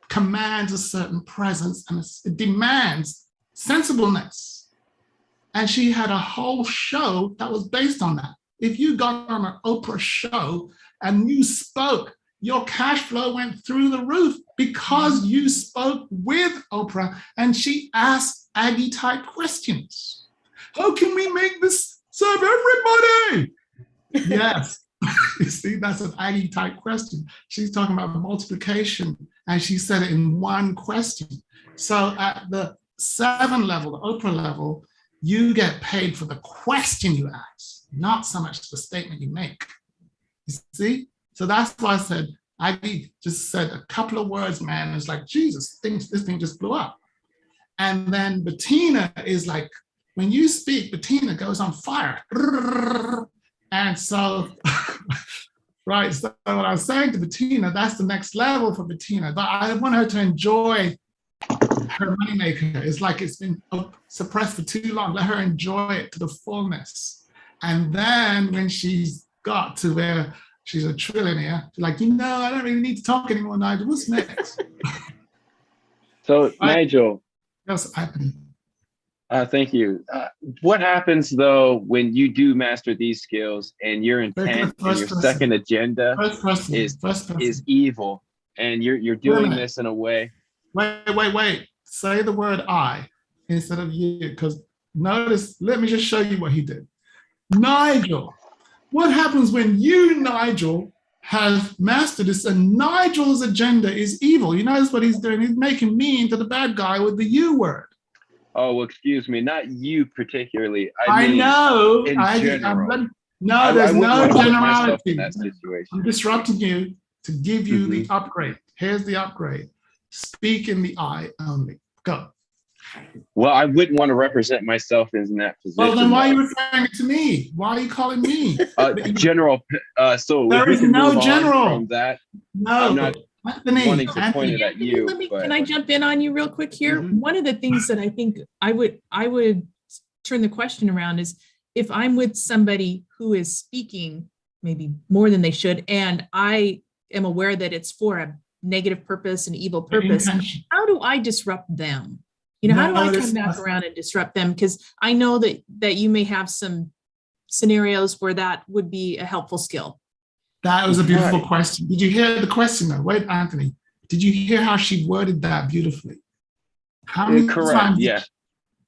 commands a certain presence, and it demands sensibleness. And she had a whole show that was based on that. If you got on an Oprah show and you spoke, your cash flow went through the roof because you spoke with Oprah and she asked Aggie type questions. How can we make this serve everybody? Yes. You see, that's an Aggie type question. She's talking about multiplication and she said it in one question. So at the 7 level, the Oprah level, you get paid for the question you ask, not so much the statement you make. You see? So that's why I said, Aggie just said a couple of words, man. It's like, Jesus, this thing just blew up. And then Bettina is like, when you speak, Bettina goes on fire. And so, right, so what I was saying to Bettina, that's the next level for Bettina. But I want her to enjoy her moneymaker. It's like it's been suppressed for too long. Let her enjoy it to the fullness. And then when she's got to where she's a trillionaire, she's like, I don't really need to talk anymore, Nigel. What's next? So, Nigel. Yes, Anthony. Thank you. What happens though when you do master these skills and your intent and your second agenda is evil, and you're doing this in a way? Wait. Say the word I instead of you, because notice, let me just show you what he did. Nigel, what happens when you, Nigel, have mastered this and Nigel's agenda is evil? You notice what he's doing? He's making me into the bad guy with the you word. Oh, well, excuse me, not you particularly. I mean, know. In general. No, there's no generality. In that situation. I'm disrupting you to give you the upgrade. Here's the upgrade. Speak in the I only. Go. Well, I wouldn't want to represent myself in that position. Well, then why are you referring to me? Why are you calling me? General. So there is no general. From that, no. I'm not wanting to point it at you. Can I jump in on you real quick here? One of the things that I think I would turn the question around is if I'm with somebody who is speaking maybe more than they should, and I am aware that it's for a negative purpose, an evil purpose, how do I disrupt them? How do I come back around and disrupt them? Because I know that you may have some scenarios where that would be a helpful skill. That was a beautiful question. Did you hear the question though? Wait, Anthony, did you hear how she worded that beautifully? How many times? Yeah.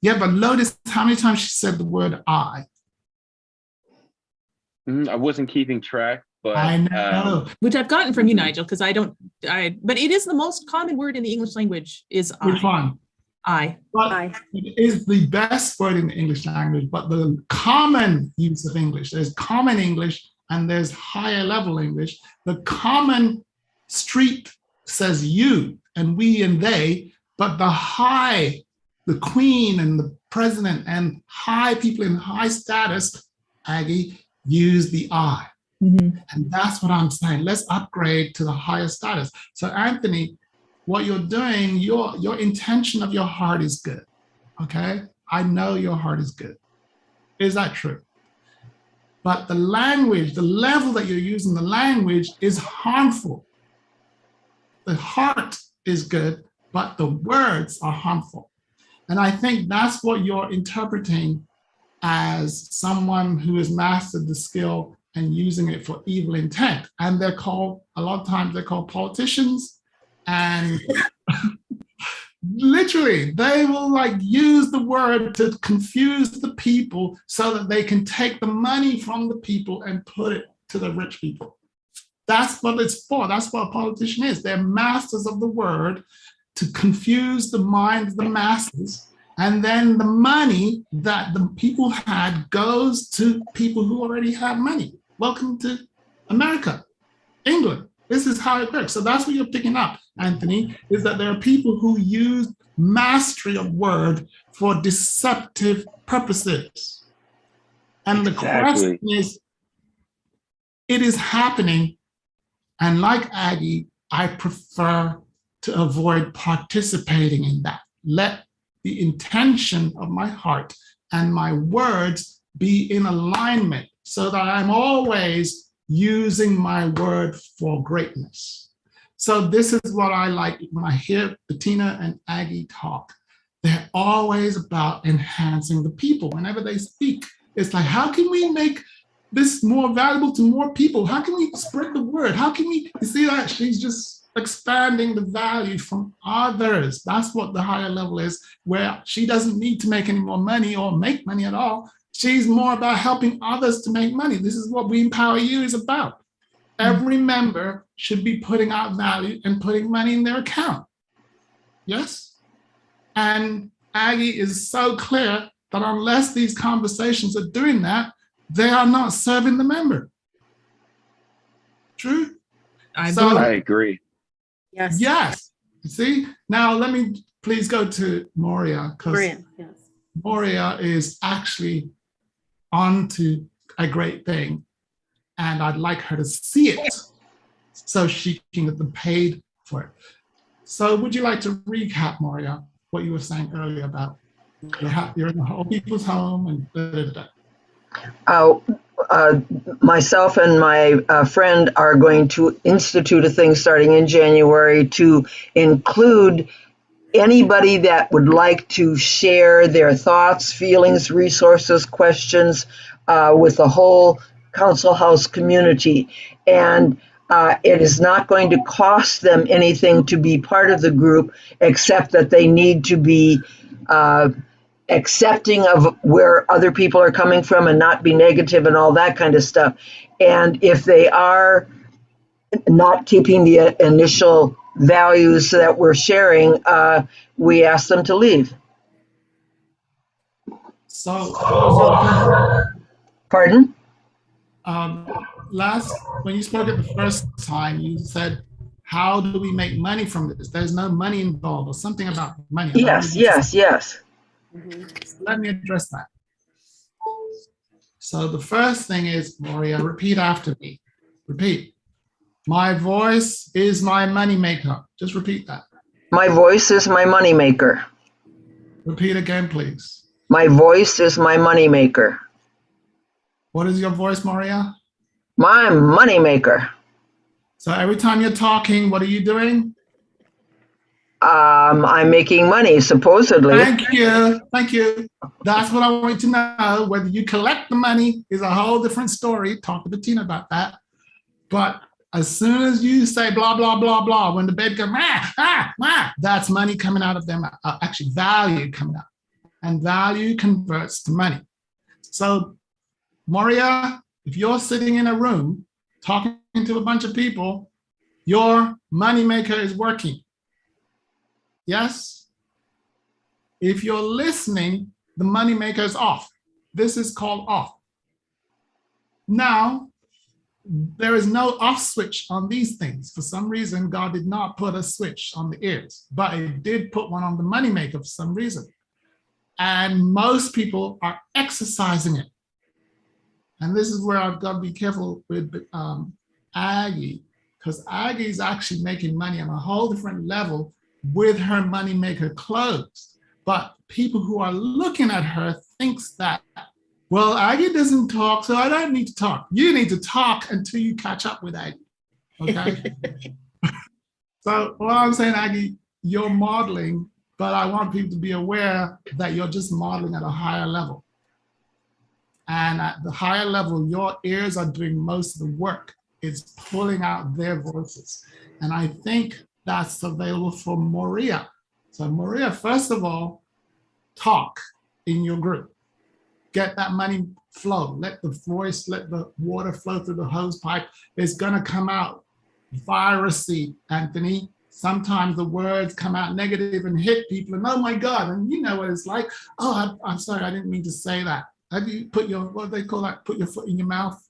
Yeah, but notice how many times she said the word I. I wasn't keeping track, but I know. Which I've gotten from you, Nigel, because but it is the most common word in the English language is I. Which one? I. It is the best word in the English language, but the common use of English, there's common English and there's higher level English. The common street says you and we and they, but the queen and the president and high people in high status, Aggie, use the I. Mm-hmm. And that's what I'm saying. Let's upgrade to the higher status. So Anthony, what you're doing, your intention of your heart is good. Okay? I know your heart is good. Is that true? But the language, the level that you're using the language is harmful. The heart is good, but the words are harmful. And I think that's what you're interpreting as someone who has mastered the skill and using it for evil intent. And they're called, a lot of times they're called politicians. And literally, they will like use the word to confuse the people so that they can take the money from the people and put it to the rich people. That's what it's for. That's what a politician is. They're masters of the word to confuse the minds of the masses. And then the money that the people had goes to people who already have money. Welcome to America, England. This is how it works. So that's what you're picking up, Anthony, is that there are people who use mastery of word for deceptive purposes. And the question is, it is happening. And like Aggie, I prefer to avoid participating in that. Let the intention of my heart and my words be in alignment so that I'm always using my word for greatness. So this is what I like when I hear Bettina and Aggie talk. They're always about enhancing the people. Whenever they speak, it's like, how can we make this more valuable to more people? How can we spread the word? How can we, you see that? She's just expanding the value from others. That's what the higher level is, where she doesn't need to make any more money or make money at all. She's more about helping others to make money. This is what We Empower You is about. Every member should be putting out value and putting money in their account. Yes? And Aggie is so clear that unless these conversations are doing that, they are not serving the member. True? I agree. Yes. Yes. See? Now let me please go to Moria, because Moria is actually on to a great thing. And I'd like her to see it so she can get them paid for it. So would you like to recap, Moria, what you were saying earlier about you're in the whole people's home and da-da-da-da. Myself and my friend are going to institute a thing starting in January to include anybody that would like to share their thoughts, feelings, resources, questions with the whole Council House community. And it is not going to cost them anything to be part of the group, except that they need to be accepting of where other people are coming from and not be negative and all that kind of stuff. And if they are not keeping the initial values that we're sharing, we ask them to leave. So, Pardon? When you spoke it the first time, you said, how do we make money from this? There's no money involved, or something about money. Yes. Let me address that. So the first thing is, Moria, repeat after me. Repeat. My voice is my moneymaker. Just repeat that. My voice is my moneymaker. Repeat again, please. My voice is my moneymaker. What is your voice, Moria? My moneymaker. So every time you're talking, what are you doing? I'm making money, supposedly. Thank you. That's what I want to know. Whether you collect the money is a whole different story. Talk to Bettina about that. But as soon as you say blah, blah, blah, blah, when the baby goes, that's money coming out of them, actually value coming out. And value converts to money. So, Moria, if you're sitting in a room talking to a bunch of people, your moneymaker is working. Yes? If you're listening, the moneymaker is off. This is called off. Now, there is no off switch on these things. For some reason, God did not put a switch on the ears, but it did put one on the moneymaker for some reason. And most people are exercising it. And this is where I've got to be careful with Aggie, because Aggie is actually making money on a whole different level with her moneymaker closed. But people who are looking at her thinks that, well, Aggie doesn't talk, so I don't need to talk. You need to talk until you catch up with Aggie, okay? So what I'm saying, Aggie, you're modeling, but I want people to be aware that you're just modeling at a higher level. And at the higher level, your ears are doing most of the work. It's pulling out their voices. And I think that's available for Moria. So Moria, first of all, talk in your group. Get that money flow. Let the voice, let the water flow through the hose pipe. It's gonna come out virusy, Anthony. Sometimes the words come out negative and hit people and oh my God, and you know what it's like. Oh, I'm sorry, I didn't mean to say that. Have you put your, what do they call that? Put your foot in your mouth.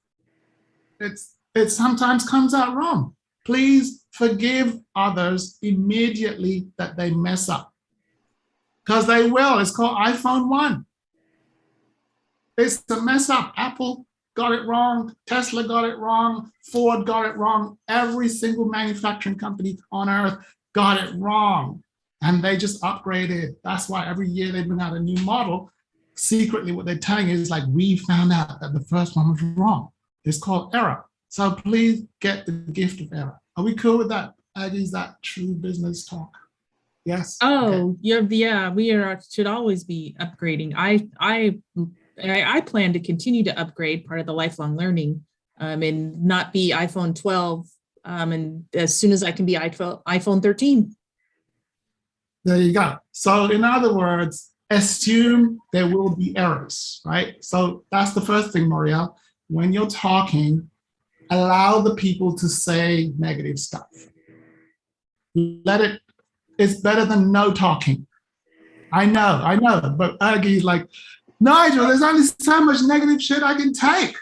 It sometimes comes out wrong. Please forgive others immediately that they mess up. Because they will. It's called iPhone 1. It's a mess up. Apple got it wrong. Tesla got it wrong. Ford got it wrong. Every single manufacturing company on earth got it wrong. And they just upgraded. That's why every year they bring out a new model. Secretly, what they're telling you is like, we found out that the first one was wrong. It's called error. So please get the gift of error. Are we cool with that? Aggie, is that true business talk? Yes? Oh, okay. Yeah, we should always be upgrading. I plan to continue to upgrade, part of the lifelong learning, and not be iPhone 12, and as soon as I can be iPhone 13. There you go. So in other words, assume there will be errors, right? So that's the first thing, Moriel. When you're talking, allow the people to say negative stuff. It's better than no talking. I know, but Aggie's like, Nigel, there's only so much negative shit I can take.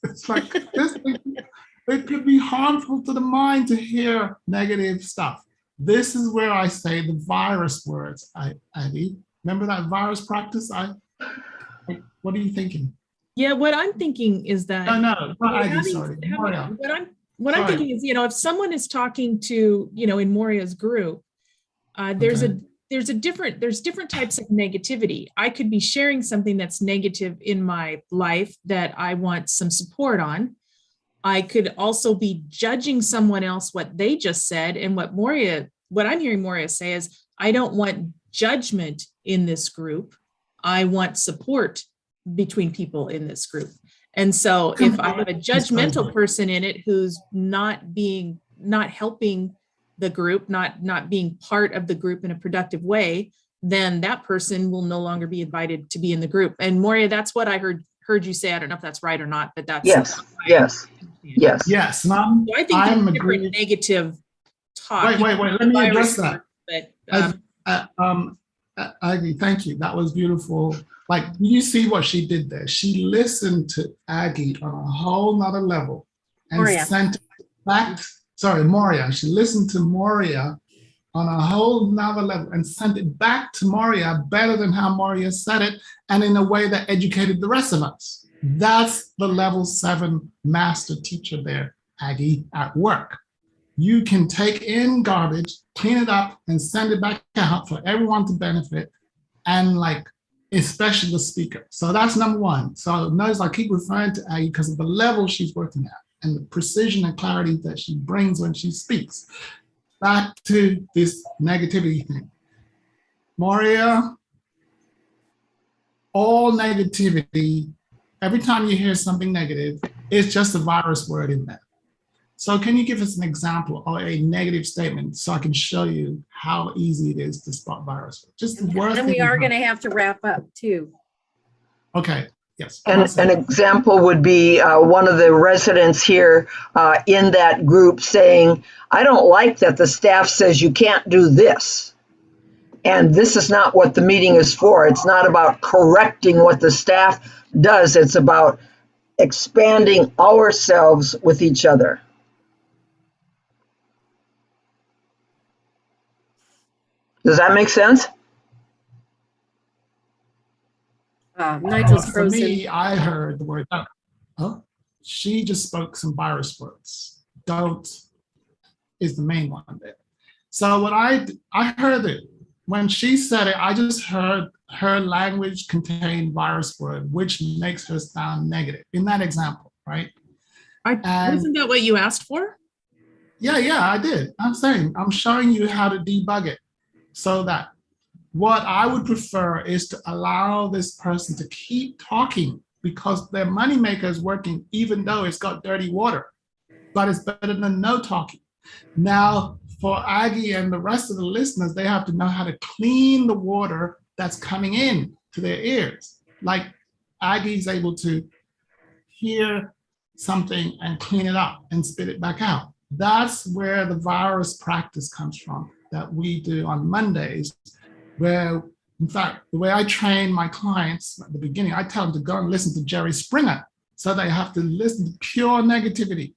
It's like, it could be harmful to the mind to hear negative stuff. This is where I say the virus words, Aggie. Remember that virus practice? What are you thinking? Yeah, what I'm thinking is that No, not Aggie, sorry. What I'm thinking is, if someone is talking to, in Moria's group, there's different types of negativity. I could be sharing something that's negative in my life that I want some support on. I could also be judging someone else, what they just said. And what I'm hearing Moria say is, I don't want judgment in this group. I want support between people in this group. And so if I have a judgmental person in it who's not helping the group, not being part of the group in a productive way, then that person will no longer be invited to be in the group. And Moria, that's what I heard you say. I don't know if that's right or not, but that's yes. So I think there's different negative talk. Wait. Let me address that. Aggie, thank you. That was beautiful. Like, you see what she did there. She listened to Aggie on a whole nother level and sent it back. Sorry, Moria. She listened to Moria on a whole nother level and sent it back to Moria better than how Moria said it, and in a way that educated the rest of us. That's the level 7 master teacher there, Aggie, at work. You can take in garbage, clean it up, and send it back out for everyone to benefit, and especially the speaker. So that's number 1. So notice I keep referring to Aggie because of the level she's working at and the precision and clarity that she brings when she speaks. Back to this negativity thing. Moria, all negativity, every time you hear something negative, it's just a virus word in there. So can you give us an example or a negative statement so I can show you how easy it is to spot virus? Just the worst. And we are going to have to wrap up too. Okay. Yes. And an example would be one of the residents here in that group saying, I don't like that the staff says you can't do this. And this is not what the meeting is for. It's not about correcting what the staff does. It's about expanding ourselves with each other. Does that make sense? Nigel's For frozen. me, I heard the word don't. Oh, she just spoke some virus words. Don't is the main one there. So what I heard it when she said it, I just heard her language contain virus word, which makes her sound negative in that example, right? Wasn't that what you asked for? Yeah, I did. I'm showing you how to debug it so that what I would prefer is to allow this person to keep talking because their moneymaker is working, even though it's got dirty water, but it's better than no talking. Now, for Aggie and the rest of the listeners, they have to know how to clean the water that's coming in to their ears. Like Aggie's able to hear something and clean it up and spit it back out. That's where the virus practice comes from that we do on Mondays, where, in fact, the way I train my clients at the beginning, I tell them to go and listen to Jerry Springer. So they have to listen to pure negativity.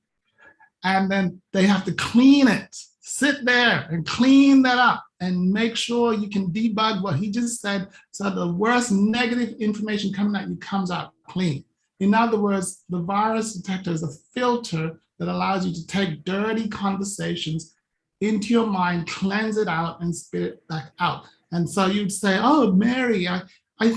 And then they have to clean it, sit there and clean that up and make sure you can debug what he just said so the worst negative information coming at you comes out clean. In other words, the virus detector is a filter that allows you to take dirty conversations into your mind, cleanse it out, and spit it back out. And so you'd say, oh, Mary, I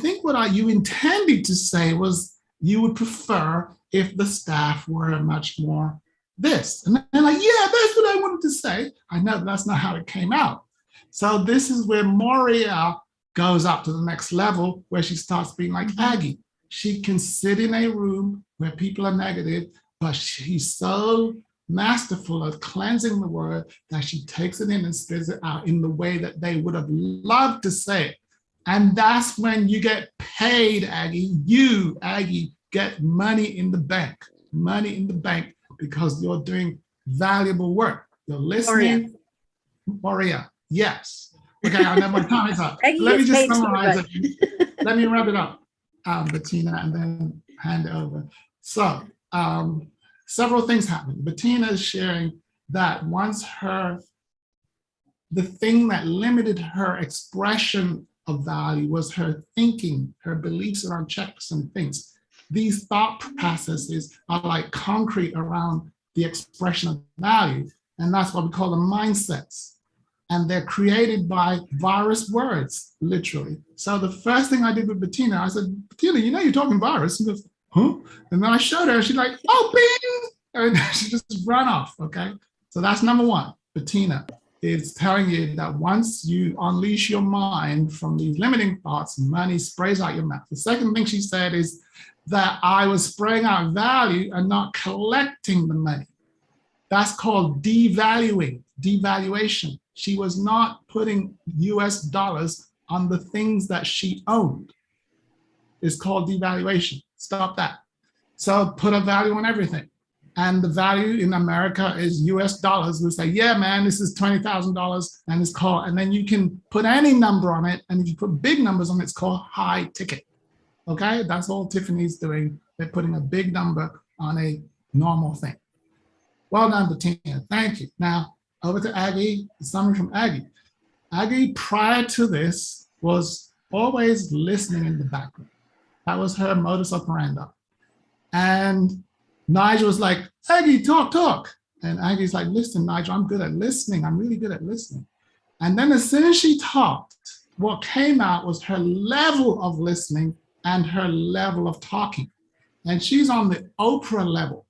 think what you intended to say was you would prefer if the staff were much more this. And they're like, yeah, that's what I wanted to say. I know that's not how it came out. So this is where Moria goes up to the next level, where she starts being like Aggie. She can sit in a room where people are negative, but she's so masterful at cleansing the word that she takes it in and spits it out in the way that they would have loved to say it. And that's when you get paid, Aggie. You, Aggie, get money in the bank, because you're doing valuable work. You're listening. Moria, yes. Okay, I know my time is up. Let me just summarize it. Let me wrap it up, Bettina, and then hand it over. So, several things happen. Bettina is sharing that once the thing that limited her expression of value was her thinking, her beliefs around checks and things. These thought processes are like concrete around the expression of value. And that's what we call them mindsets. And they're created by virus words, literally. So the first thing I did with Bettina, I said, Bettina, you know you're talking virus. She goes, huh? And then I showed her, she's like, oh, bing! And she just ran off, okay? So that's number one. Bettina is telling you that once you unleash your mind from these limiting thoughts, money sprays out your mouth. The second thing she said is that I was spraying out value and not collecting the money. That's called devaluation. She was not putting US dollars on the things that she owned. It's called devaluation. Stop that. So put a value on everything. And the value in America is US dollars. We say, yeah, man, this is $20,000 and it's called, and then you can put any number on it. And if you put big numbers on it, it's called high ticket. Okay, that's all Tiffany's doing. They're putting a big number on a normal thing. Well done, Bettina. Thank you. Now, over to Aggie, the summary from Aggie. Aggie, prior to this, was always listening in the background. That was her modus operandi. And Nigel was like, Aggie, talk. And Aggie's like, listen, Nigel, I'm good at listening. I'm really good at listening. And then as soon as she talked, what came out was her level of listening and her level of talking. And she's on the Oprah level,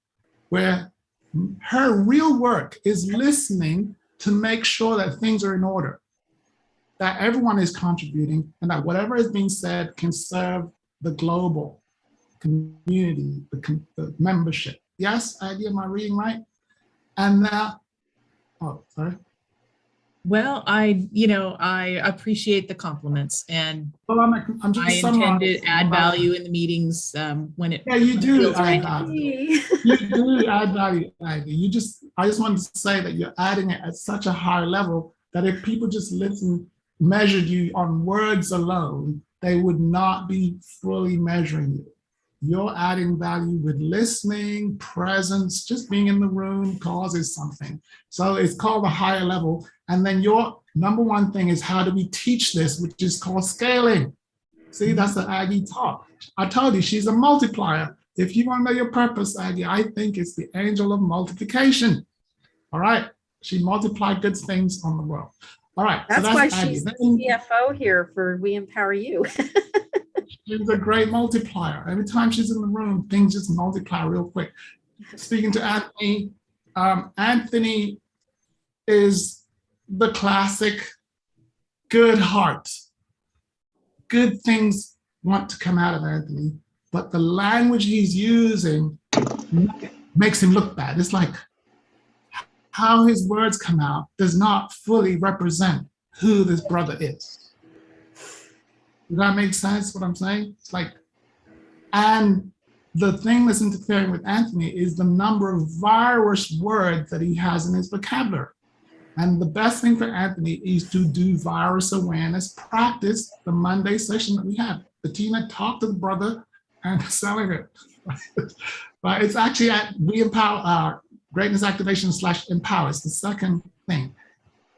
where her real work is listening to make sure that things are in order, that everyone is contributing, and that whatever is being said can serve the global community, the membership. Yes, Aggie, am I reading right? And now, sorry. Well, I appreciate the compliments, and well, I'm just I intend to add value in the meetings when it. Yeah, you do feels add right. value. You do add value, Aggie. I just wanted to say that you're adding it at such a high level that if people just measured you on words alone, they would not be fully measuring you. You're adding value with listening, presence, just being in the room causes something. So it's called a higher level. And then your number one thing is, how do we teach this, which is called scaling. See, that's the Aggie talk. I told you, she's a multiplier. If you want to know your purpose, Aggie, I think it's the angel of multiplication. All right. She multiplied good things on the world. All right. That's so why Aggie. she's the CFO here for We Empower You. She's a great multiplier. Every time she's in the room, things just multiply real quick. Speaking to Anthony, Anthony is the classic good heart. Good things want to come out of Anthony, but the language he's using makes him look bad. It's like how his words come out does not fully represent who this brother is. Does that make sense, what I'm saying? It's like, and the thing that's interfering with Anthony is the number of virus words that he has in his vocabulary. And the best thing for Anthony is to do virus awareness practice, the Monday session that we have. Bettina, talk to the brother and selling it. But it's actually at We Empower, Greatness Activation / Empower. It's the second thing.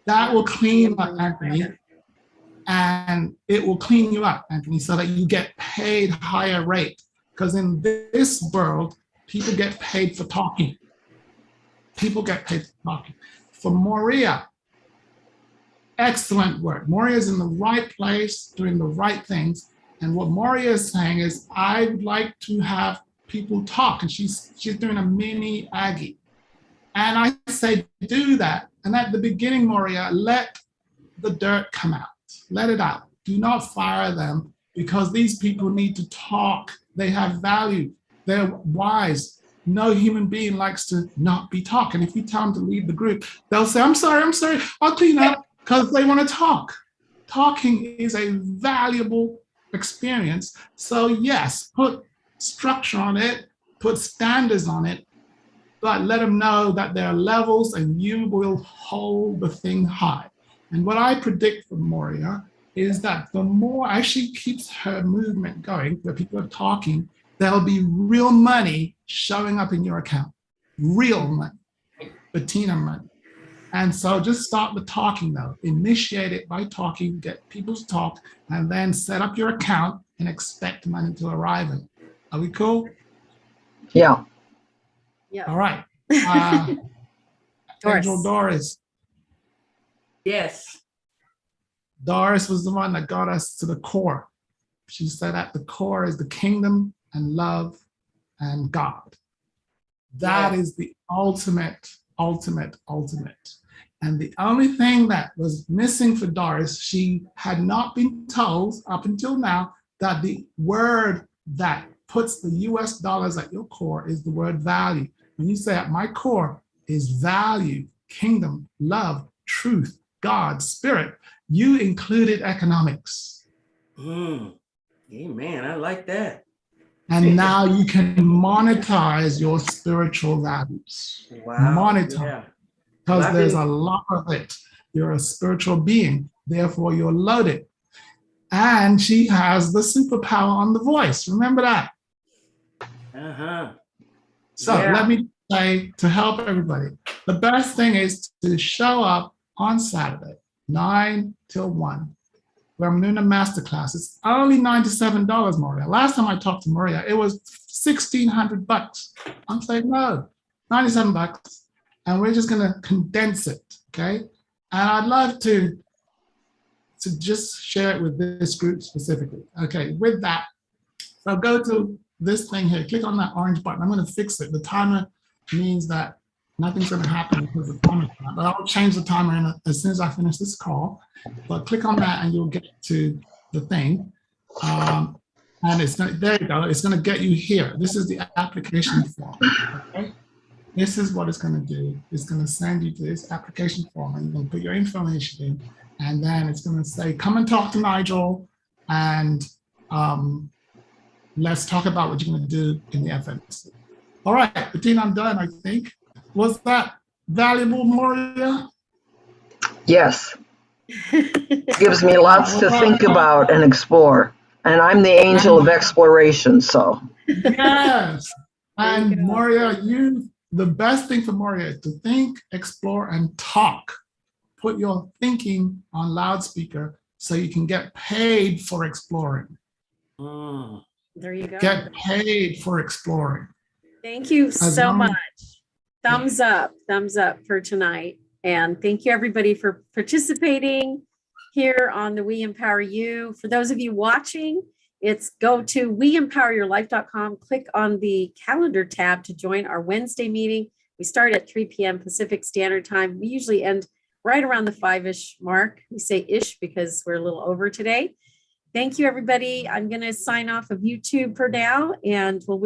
That will clean up Anthony. And it will clean you up, Anthony, so that you get paid higher rate. Because in this world, people get paid for talking. People get paid for talking. For Moria, excellent work. Moria is in the right place, doing the right things. And what Moria is saying is, I would like to have people talk. And she's doing a mini Aggie. And I say, do that. And at the beginning, Moria, let the dirt come out. Let it out. Do not fire them, because these people need to talk. They have value. They're wise. No human being likes to not be talking. If you tell them to leave the group, they'll say, I'm sorry, I'll clean up, because they want to talk. Talking is a valuable experience. So yes, put structure on it, put standards on it, but let them know that there are levels and you will hold the thing high. And what I predict for Moria is that the more as she keeps her movement going, where people are talking, there'll be real money showing up in your account. Real money, Bettina money. And so just start the talking though. Initiate it by talking, get people to talk, and then set up your account and expect money to arrive in. Are we cool? Yeah. Yeah. All right. Doris. Angel Doris. Yes. Doris was the one that got us to the core. She said at the core is the kingdom and love and God. That is the ultimate. And the only thing that was missing for Doris, she had not been told up until now that the word that puts the US dollars at your core is the word value. When you say at my core is value, kingdom, love, truth, God, spirit, you included economics. Amen. I like that. And now you can monetize your spiritual values. Wow. Monetize. Because there's a lot of it. You're a spiritual being, therefore you're loaded. And she has the superpower on the voice. Remember that? So let me say, to help everybody, the best thing is to show up on Saturday, 9 till 1, where I'm doing a masterclass. It's only $97, Maria. Last time I talked to Maria, it was $1,600. I'm saying, no, $97. And we're just gonna condense it, okay? And I'd love to just share it with this group specifically. Okay, with that, so go to this thing here, click on that orange button. I'm gonna fix it. The timer means that nothing's gonna happen because the timer's on. But I'll change the timer as soon as I finish this call. But click on that and you'll get to the thing. And it's gonna, there you go, it's gonna get you here. This is the application form, okay? This is what it's gonna do. It's gonna send you to this application form and you're gonna put your information in, and then it's gonna say, come and talk to Nigel, and let's talk about what you're gonna do in the FNC. All right, Bettina, I'm done, I think. Was that valuable, Moria? Yes. Gives me lots to think about and explore. And I'm the angel of exploration, so. Yes. There you And go. Moria, the best thing for Moria is to think, explore, and talk. Put your thinking on loudspeaker so you can get paid for exploring. Mm. There you go. Get paid for exploring. Thank you As so long as- much. Thumbs up for tonight. And thank you everybody for participating here on the We Empower You. For those of you watching, it's go to weempoweryourlife.com, click on the calendar tab to join our Wednesday meeting. We start at 3 p.m. Pacific Standard Time. We usually end right around the 5-ish mark. We say ish because we're a little over today. Thank you, everybody. I'm going to sign off of YouTube for now, and we'll wish